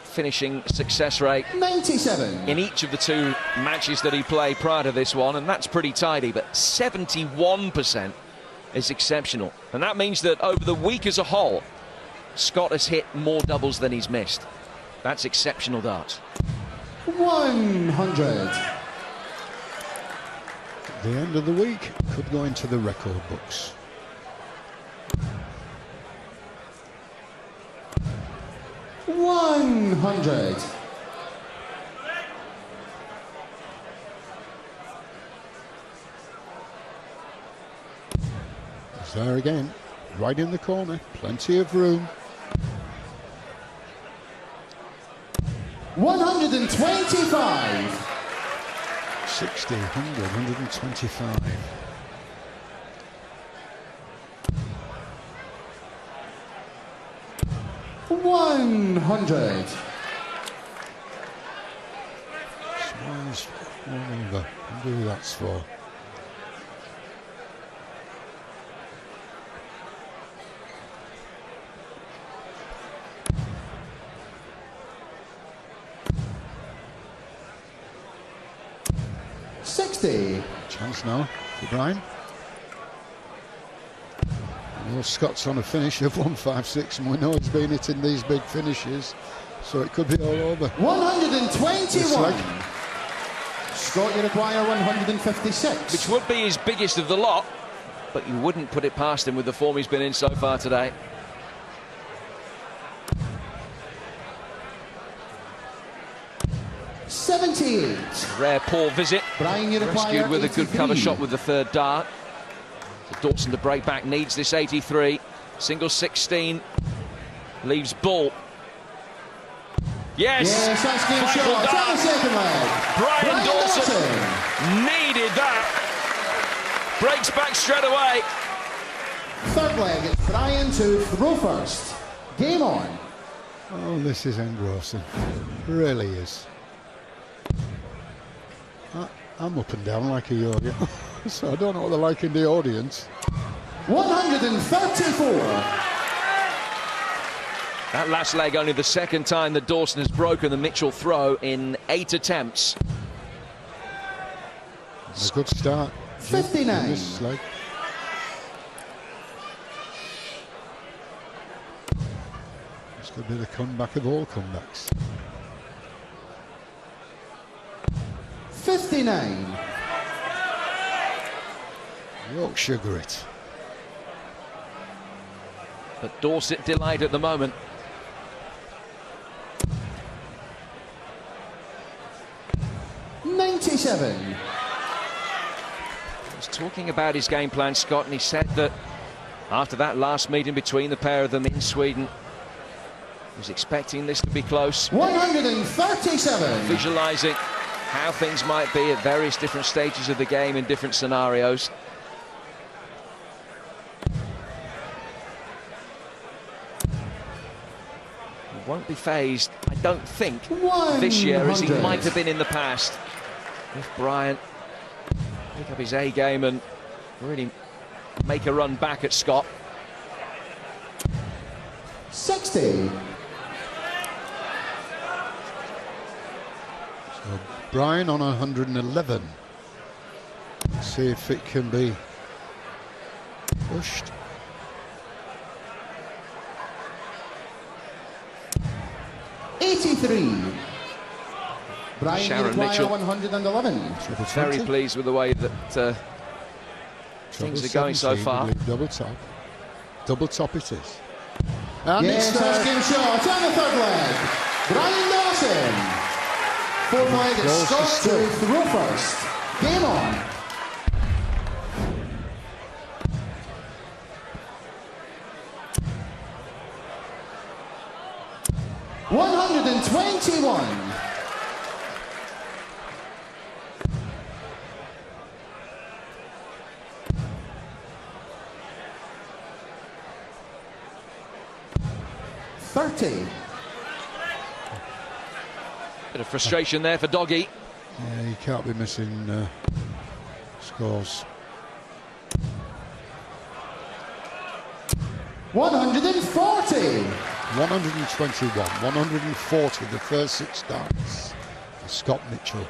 finishing success rate 97. in each of the 2 matches that he played prior to this one, and that's pretty tidy, but 71% is exceptional. And that means that over the week as a whole, Scott has hit more doubles than he's missed. That's exceptional darts. 100. The end of the week could go into the record books. 100. It's there again, right in the corner, plenty of room. 125. 60, 100, 125. $100. Smiles all over. Wonder who that's for. $60. Chance now for Brian. Well, Scott's on a finish of 156, and we know he's been hitting these big finishes, so it could be all over. 121. Scott, you require 156. Which would be his biggest of the lot, but you wouldn't put it past him with the form he's been in so far today. 78. Rare poor visit. Brian, you require Rescued with a good 83. cover shot with the third dart. So Dawson to break back needs this 83. Single 16 leaves ball. Yes, Yes, that's game vital shot. dart. On the second leg. Brian Dawson needed that. Breaks back straight away. Third leg, it's Brian to throw first. Game on. Oh, this is engrossing. Really is. I'm up and down like a yo-yo, so I don't know what they're like in the audience. 134. That last leg only the second time that Dawson has broken the Mitchell throw in 8 attempts. A good start. Jim, 59. in this leg. This could be the comeback of all comebacks. 59. Yorkshire grit. But Dorset delight at the moment. $97. He was talking about his game plan, Scott, and he said that after that last meeting between the pair of them in Sweden, he was expecting this to be close. 137. Visualising how things might be at various different stages of the game in different scenarios. He won't be phased, I don't think, this year as he 100. might have been in the past. If Bryant pick up his A game and really make a run back at Scott. 60. So Brian on 111. Let's see if it can be pushed. $83. Brian, Sharon you require Mitchell. 111. Very pleased with the way that things are going so far. Double top. Double top it is. And Yes, it's first game shot on the third leg. Brian Dawson. Fourth leg is Close to Scott still. to throw first. Game on. $121. $30. Bit of frustration there for Doggy. Yeah, you can't be missing scores. 140. 121, 140, the first 6 starts for Scott Mitchell.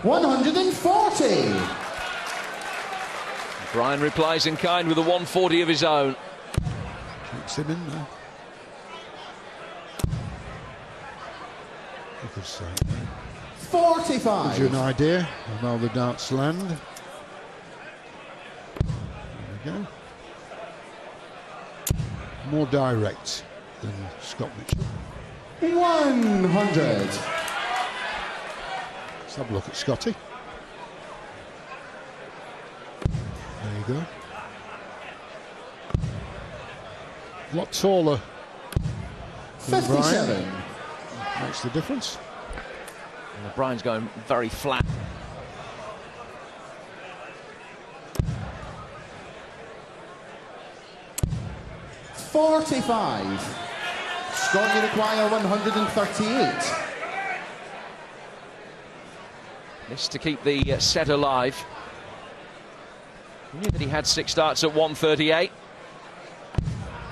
140. Brian replies in kind with a 140 of his own. Keeps him in there. You could say. 45. Gives you an idea of how the darts land. There we go. More direct than Scott Mitchell. 100. Let's have a look at Scotty. There you go. A lot taller than 57. Brian. Makes the difference. And Brian's going very flat. $45. Scott, you require 138. This to keep the set alive. He knew that he had 6 starts at 138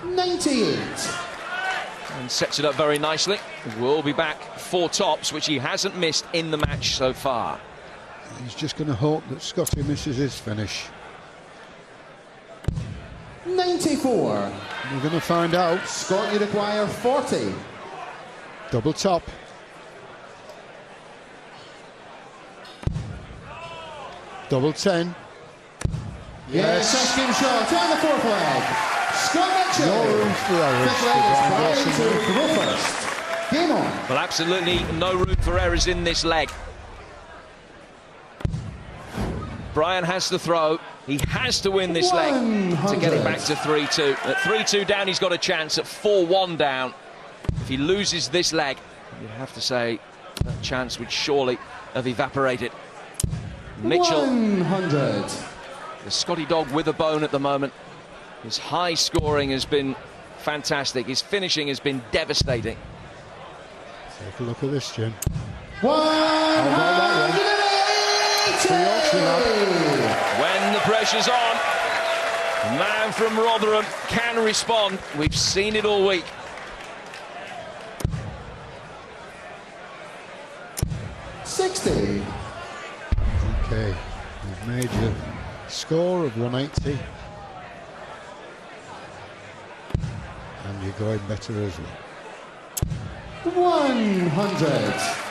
98. and sets it up very nicely. Will be back 4 tops, which he hasn't missed in the match so far. He's just going to hope that Scotty misses his finish. 94. We're going to find out. Scott, you require 40. Double top. Double 10. Yes, second game shot on the fourth leg. Scott Mitchell. No room for errors. Fifth leg is Brian to throw first. Game on. Well, absolutely no room for errors in this leg. Brian has to throw. He has to win this leg to get it back to 3-2. At 3-2 down, he's got a chance. At 4-1 down, if he loses this leg, you'd have to say that chance would surely have evaporated. Mitchell, 100. the Scotty dog with a bone at the moment. His high scoring has been fantastic. His finishing has been devastating. Take a look at this, Jim. 180. When the pressure's on, the man from Rotherham can respond. We've seen it all week. $60. Okay, you've made your score of 180. And you're going better as well. 100.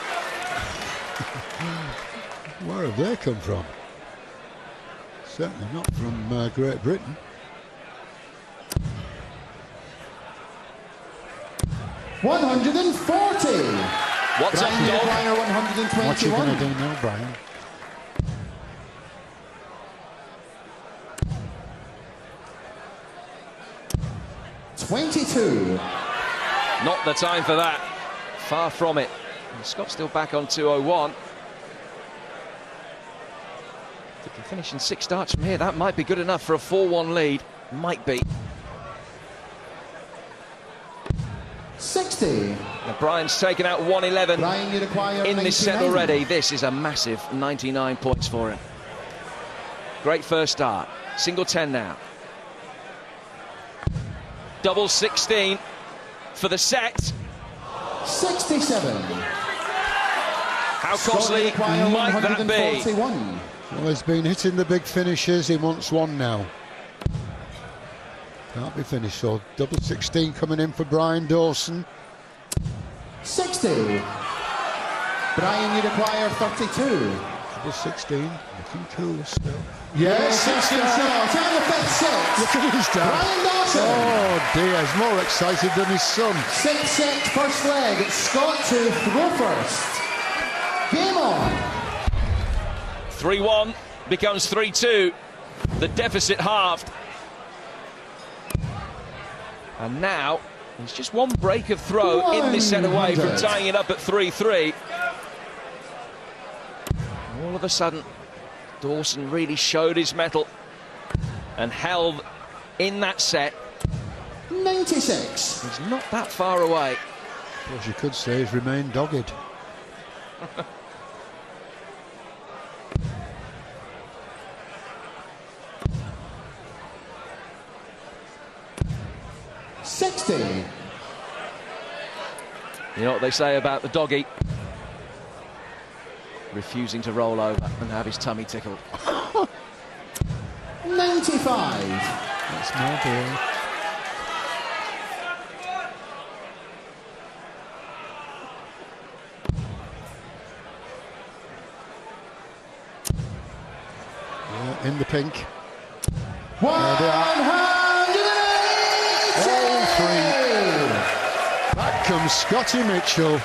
Where have they come from? Certainly not from Great Britain. $140. What's up, Brian dog? Dwyer, 121. What you going to do now, Brian? $22. Not the time for that. Far from it. And Scott's still back on 201. If he can finish in 6 starts from here, that might be good enough for a 4-1 lead. Might be. 60. Now Brian's taken out 111 Brian, you require in this set 99. already. This is a massive 99 points for him. Great first start. Single 10 now. Double 16 for the set. 67. How costly might that be? 141. Well, he's been hitting the big finishes. He wants one now. Can't be finished, so double 16 coming in for Brian Dawson. 60. Brian, you require 32. Double 16, looking cool still. Yes, 16 shots. And the fifth set. Look at his dad. Brian Dawson. Oh dear, he's more excited than his son. 6 set first leg. It's Scott to throw first. Game on. 3-1 becomes 3-2. The deficit halved. And now there's just one break of throw in this set away from tying it up at 3-3. All of a sudden, Dawson really showed his mettle and held in that set. 96. He's not that far away. As you could say, he's remained dogged. $60. You know what they say about the doggy? Refusing to roll over and have his tummy tickled. 95. That's more ball. Yeah, in the pink. 180. All three. Back comes Scotty Mitchell.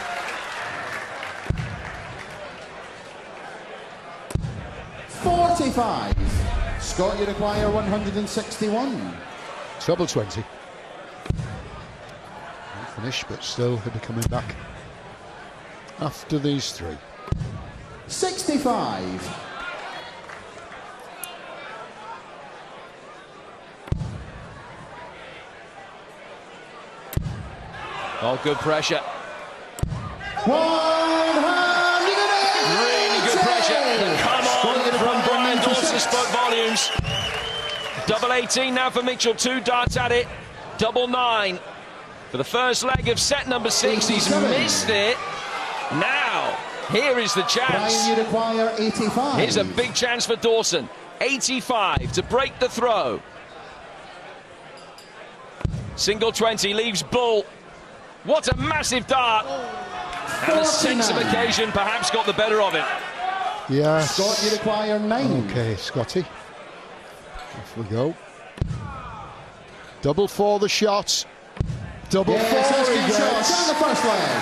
$45. Scott, you require 161. Treble 20. Not finished, but still he'll be coming back after these three. 65. Oh, good pressure. 180. Really good pressure. Come on from Brian Dawson spoke volumes. Double 18 now for Mitchell. 2 darts at it. Double 9 for the first leg of set number 6. He's missed it. Now, here is the chance. Brian, you require 85. Here's a big chance for Dawson. 85 to break the throw. Single 20 leaves Bull. What a massive dart. And the sense of occasion perhaps got the better of him. Yes. Scott, you require 9. Okay, Scotty. Off we go. Double for the shot. Double for he shot gets. on the first leg.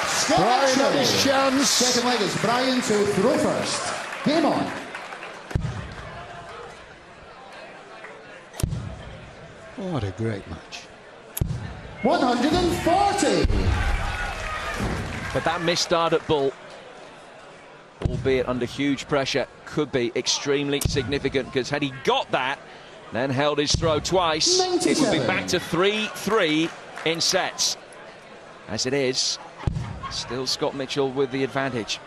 Scott Brian had Mitchell. his chance. Second leg is Brian to throw first. Game on. What a great match. 140. But that misstart at Bull, albeit under huge pressure, could be extremely significant, because had he got that, then held his throw twice, 97. it would be back to 3-3 in sets. As it is, still Scott Mitchell with the advantage.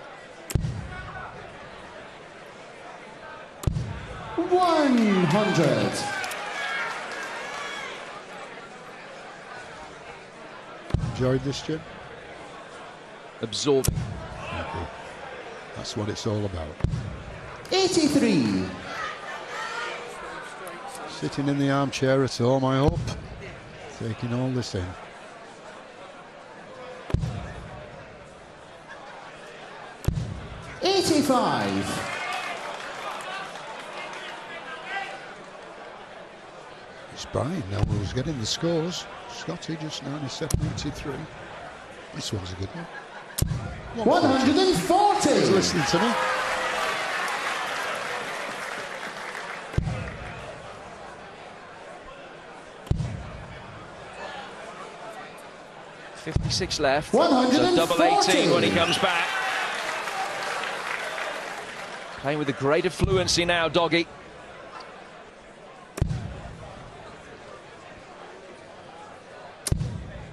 100. Enjoyed this, Jim? Absorbing. That's what it's all about. 83. Sitting in the armchair at home, I hope. Taking all this in. It's Brian now who's getting the scores. Scotty just 97-83. This one's a good one. 140. He's listening to me. .56 left. So 140. double 18 when he comes back. Playing with a greater fluency now, Doggy.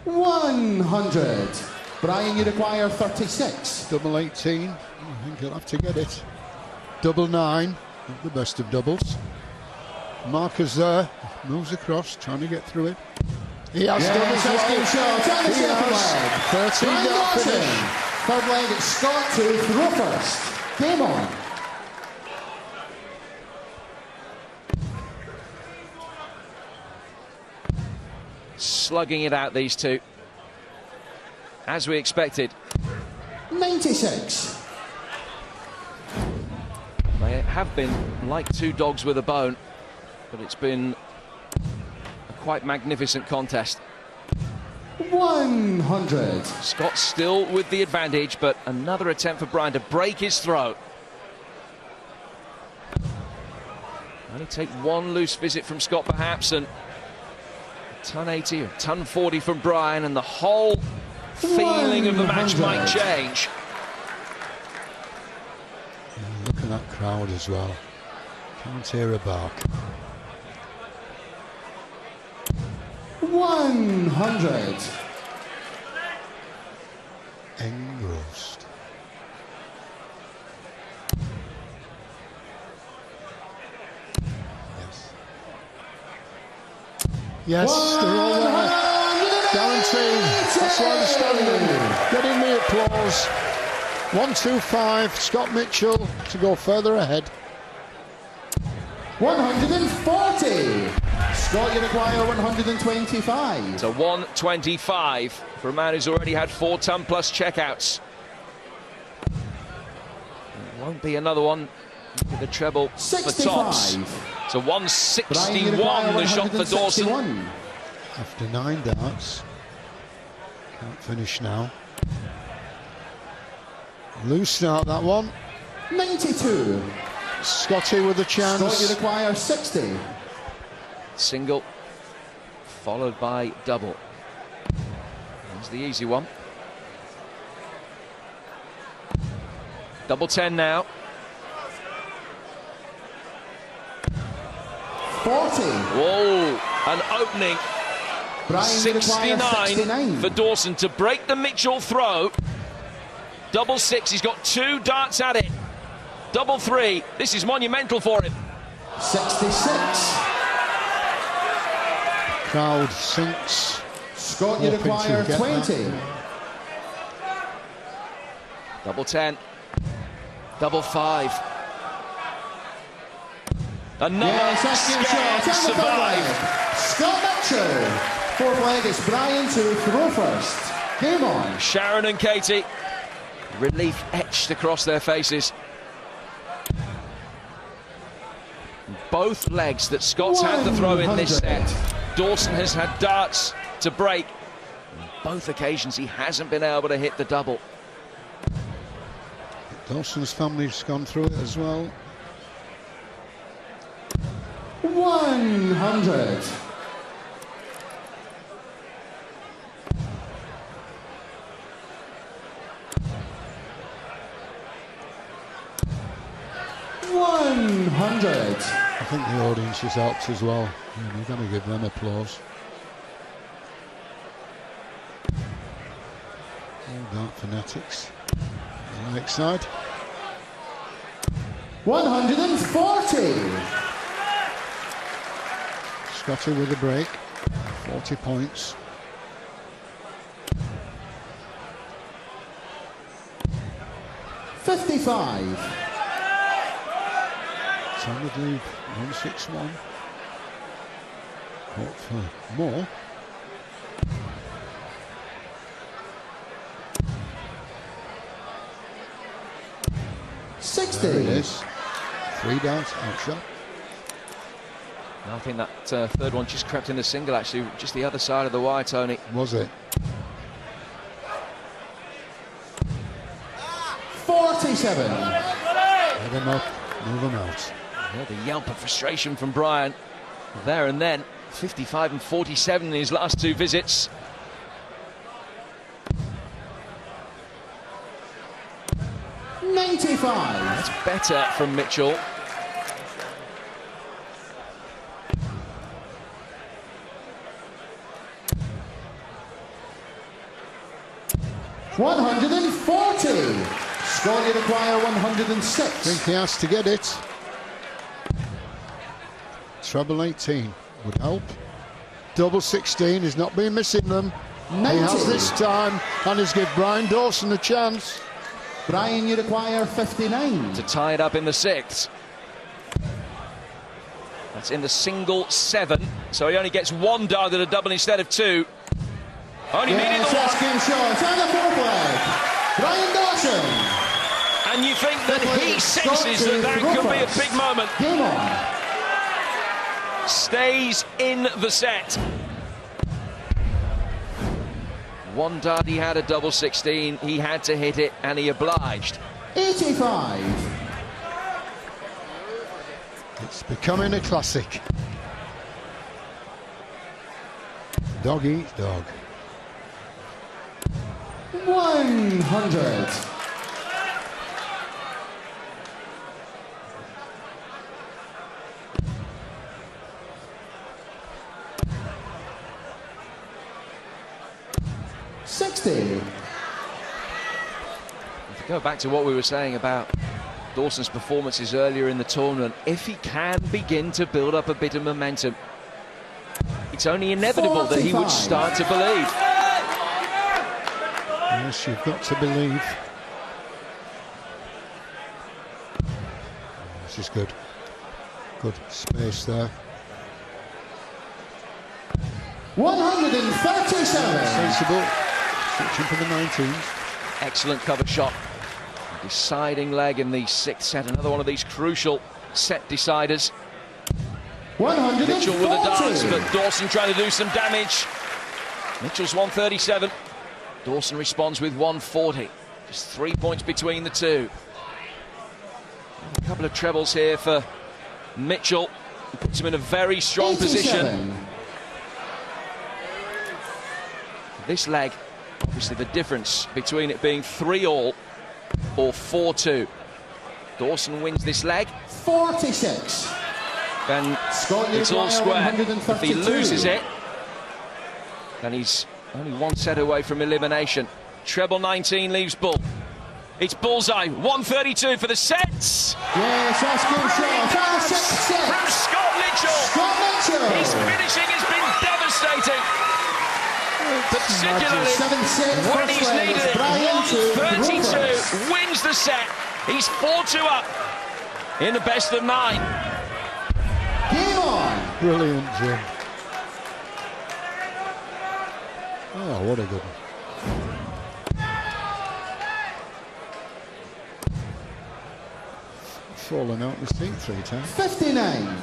$100. Brian, you require 36. Double 18. I think he'll have to get it. Double 9. Not the best of doubles. Marker's there. Moves across, trying to get through it. He has done as well. He has. 13 Brian down Dawson. finish. Third leg, it's Scott to throw first. Game on. Slugging it out, these two. As we expected. 96. They have been like two dogs with a bone, but it's been a quite magnificent contest. 100. Scott still with the advantage, but another attempt for Brian to break his throw. Only take one loose visit from Scott perhaps, and ton 80 or ton 40 from Brian, and the whole feeling of the match 100. might change. Look at that crowd as well. Can't hear a bark. 100. Engrossed. Yes, they're all there. Guaranteed. That's why they're standing. Getting the applause. 125. Scott Mitchell to go further ahead. 140. Scott, you require 125. It's a 125 for a man who's already had 4 ton plus checkouts. It won't be another one with the treble for 65. tops. It's a 161, the shot for Dawson. After 9 darts. Can't finish now. Loose start, that one. 92. Scotty with a chance. Scott, you require 60. Single, followed by double. Here's the easy one. Double 10 now. 40. Whoa, an opening. Brian, you require 69 for Dawson to break the Mitchell throw. Double 6, he's got 2 darts at it. Double 3, this is monumental for him. 66. Crowd sinks. Scott, you Hoping to require get 20. that. Double 10. Double 5. Another scared survive. Scott Mitchell. Fourth leg is Brian to throw first. Game on. Sharon and Katie. Relief etched across their faces. Both legs that Scott's had to throw in this set Dawson has had darts to break. On both occasions, he hasn't been able to hit the double. Dawson's family's gone through it as well. 100. I think the audience has helped as well. You've got to give them applause. All dart fanatics. On the next side. 140. Scotty with a break. 40 points. $55. Solid lead, 161. Hope for more. There it is. 3 darts, outshot. I think that third one just crept in the single, actually, just the other side of the wire, Tony. Was it? 47. Let him up, move him out. Yeah, the yelp of frustration from Brian there and then. 55 and 47 in his last 2 visits. $95. That's better from Mitchell. $140. Scotty require 106. I think he has to get it. Treble 18 would help. Double 16, he's not been missing them. 90. He has this time, and he's give Brian Dawson a chance. Brian, you require 59. To tie it up in the 6th. That's in the single 7, so he only gets 1 dart at a double instead of 2. Only needed the 1. Game short on the 4th leg. Brian Dawson. And you think that he senses that could be a big moment. Game on. Stays in the set. 1 dart, he had a double 16, he had to hit it, and he obliged. 85. It's becoming a classic. Dog eats dog. 100. $60. To go back to what we were saying about Dawson's performances earlier in the tournament, if he can begin to build up a bit of momentum, it's only inevitable 45. that he would start to believe. Yes, you've got to believe. This is good. Good space there. 137. Sensible. Switching for the 19s. Excellent cover shot. Deciding leg in the 6th set. Another one of these crucial set deciders. 140. Mitchell with the darts, but Dawson trying to do some damage. Mitchell's 137. Dawson responds with 140. Just 3 points between the two. A couple of trebles here for Mitchell. Puts him in a very strong 87. position. This leg, obviously the difference between it being 3-all or 4-2. Dawson wins this leg. 46. Then it's all square. If he loses it, then he's only 1 set away from elimination. Treble 19 leaves Bull. It's bullseye. 132 for the sets. Yes, that's good shot. On the 6th set. From Scott Mitchell. Scott Mitchell. His finishing has been devastating. Particularly 7th set. when he's First leg. needed it. Brian to 132 wins the set. He's 4-2 up in the best of 9. Game on. Brilliant, Jim. Oh, what a good one. Fallen out his feet 3 times. 59.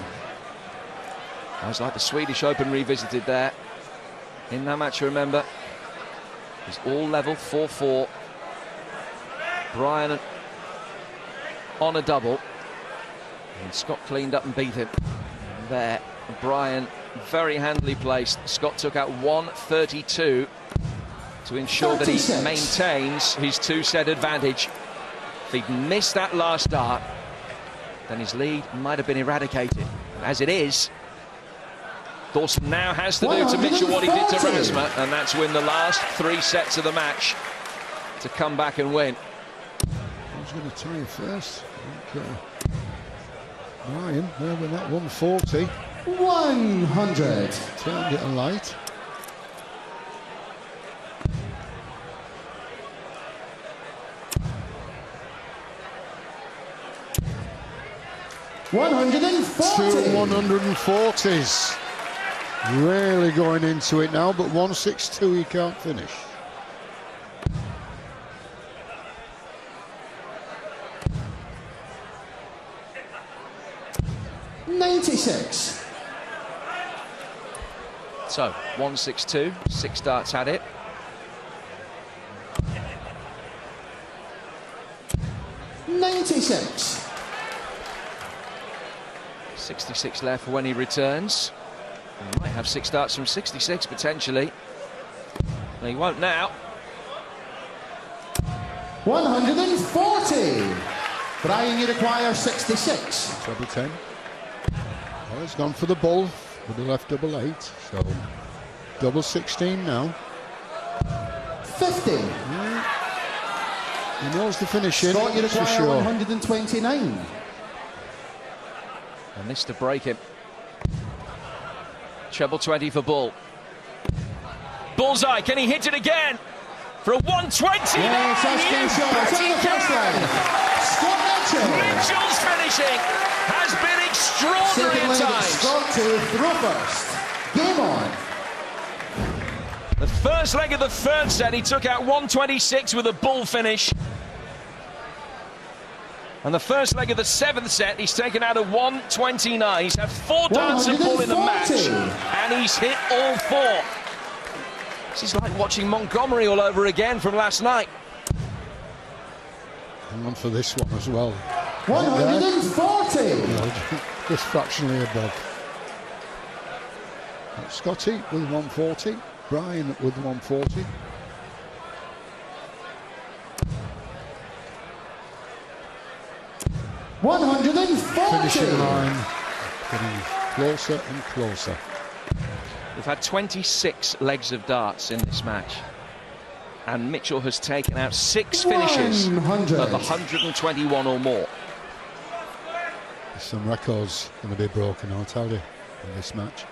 I was like the Swedish Open revisited there. In that match, remember, it was all level, 4-4. Brian on a double. And Scott cleaned up and beat him. And there, Brian very handily placed. Scott took out 132 to ensure 36. That he maintains his 2-set advantage. If he'd missed that last dart, then his lead might have been eradicated. As it is, Dawson now has to do to Mitchell what he did to Rasma, and that's win the last 3 sets of the match to come back and win. Who's going to tie first? Brian, there with that 140. 100. Turned it a light. Two 140s. Really going into it now, but 162 he can't finish. $96. So 162, 6 darts had it. $96. 66 left for when he returns. He might have 6 darts from 66 potentially. Well, he won't now. 140. Brian, you require 66. Treble 10. Well, he's gone for the bull with the left double 8, so double 16 now. 50. Yeah. He knows the finishing, Scott, you that's for require sure. 129. And this to break him. Treble 20 for Bull. Bullseye, can he hit it again? For a 120 Yes, that's you shot. bet It's he on the first can. leg. Scott Mitchell. Mitchell's finishing has been extraordinary Second at leg, times. Scott to throw first. Game on. The first leg of the 3rd set, he took out 126 with a Bull finish. And the first leg of the 7th set, he's taken out a 129. He's had 4 darts of Bull in the match, and he's hit all 4. This is like watching Montgomery all over again from last night. Hang on for this one as well. 140. No, just fractionally above. Scotty with 140. Brian with 140. Finishing line getting closer and closer. We've had 26 legs of darts in this match, and Mitchell has taken out 6 finishes of 121 or more. There's some records going to be broken, I'll tell you, in this match.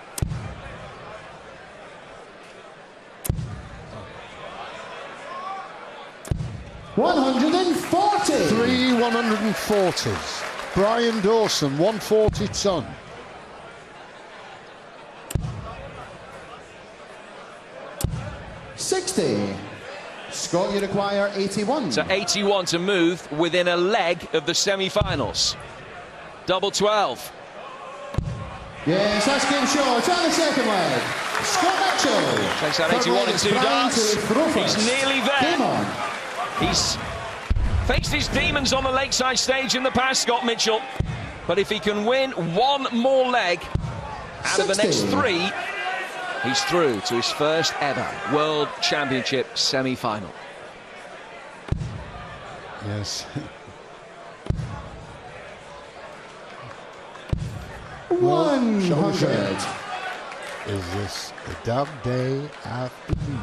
$140. 3 140s. Brian Dawson, 140 ton. $60. Scott, you require 81. So 81 to move within a leg of the semi-finals. Double 12. Yes, that's game short. It's on the second leg. Scott Mitchell. Takes out 81 in 2 darts. He's nearly Game there. on. He's faced his demons on the lakeside stage in the past, Scott Mitchell. But if he can win 1 more leg out of the next 3, he's through to his first ever World Championship semi-final. Yes. 100. Is this a dog day afternoon?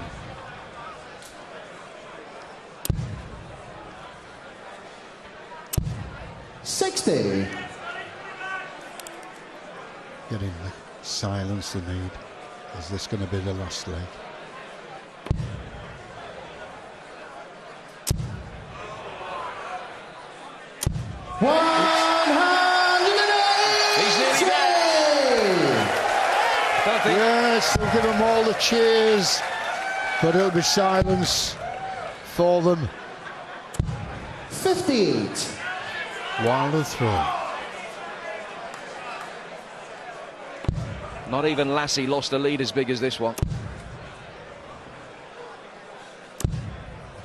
$60. Getting the silence they need. Is this going to be the last leg? He's nearly there. Yes, they'll give them all the cheers, but it'll be silence for them. 58. While they throw. Not even Lassie lost a lead as big as this one.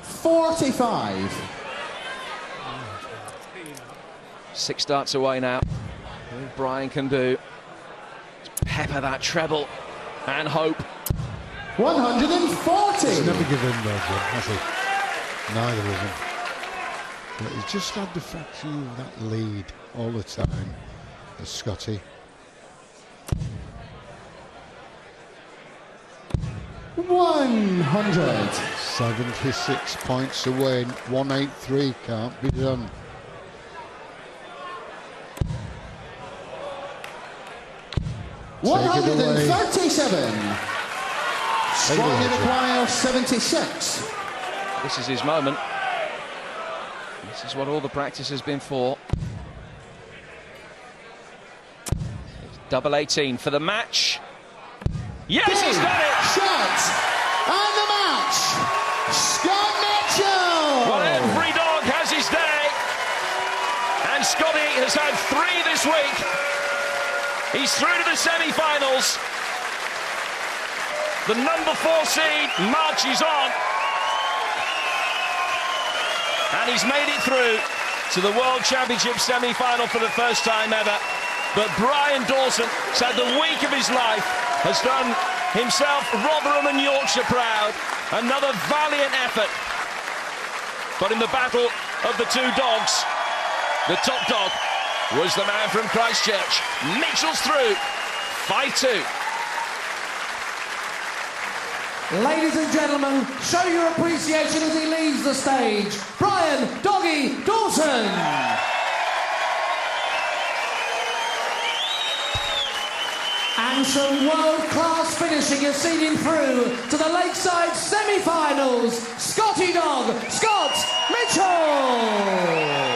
45. 6 starts away now. All Brian can do is pepper that treble and hope. 140. He's never given though, Jim, has he? Neither of them. But he's just had the fraction of that lead all the time, as Scotty. 100. 76 points away. 183 can't be done. Take it away. 137. Scotty requires 76. This is his moment. This is what all the practice has been for. It's double 18 for the match. Yes, he's done it! Shot and the match. Scott Mitchell. Well, every dog has his day, and Scotty has had 3 this week. He's through to the semi-finals. The number 4 seed marches on, and he's made it through to the World Championship semi-final for the first time ever. But Brian Dawson has had the week of his life, has done himself, Rotherham and Yorkshire proud. Another valiant effort. But in the battle of the 2 dogs, the top dog was the man from Christchurch. Mitchell's through, 5-2. Ladies and gentlemen, show your appreciation as he leaves the stage. Brian Doggy Dawson. And some world-class finishing has seen him through to the Lakeside semi-finals. Scotty Dog, Scott Mitchell.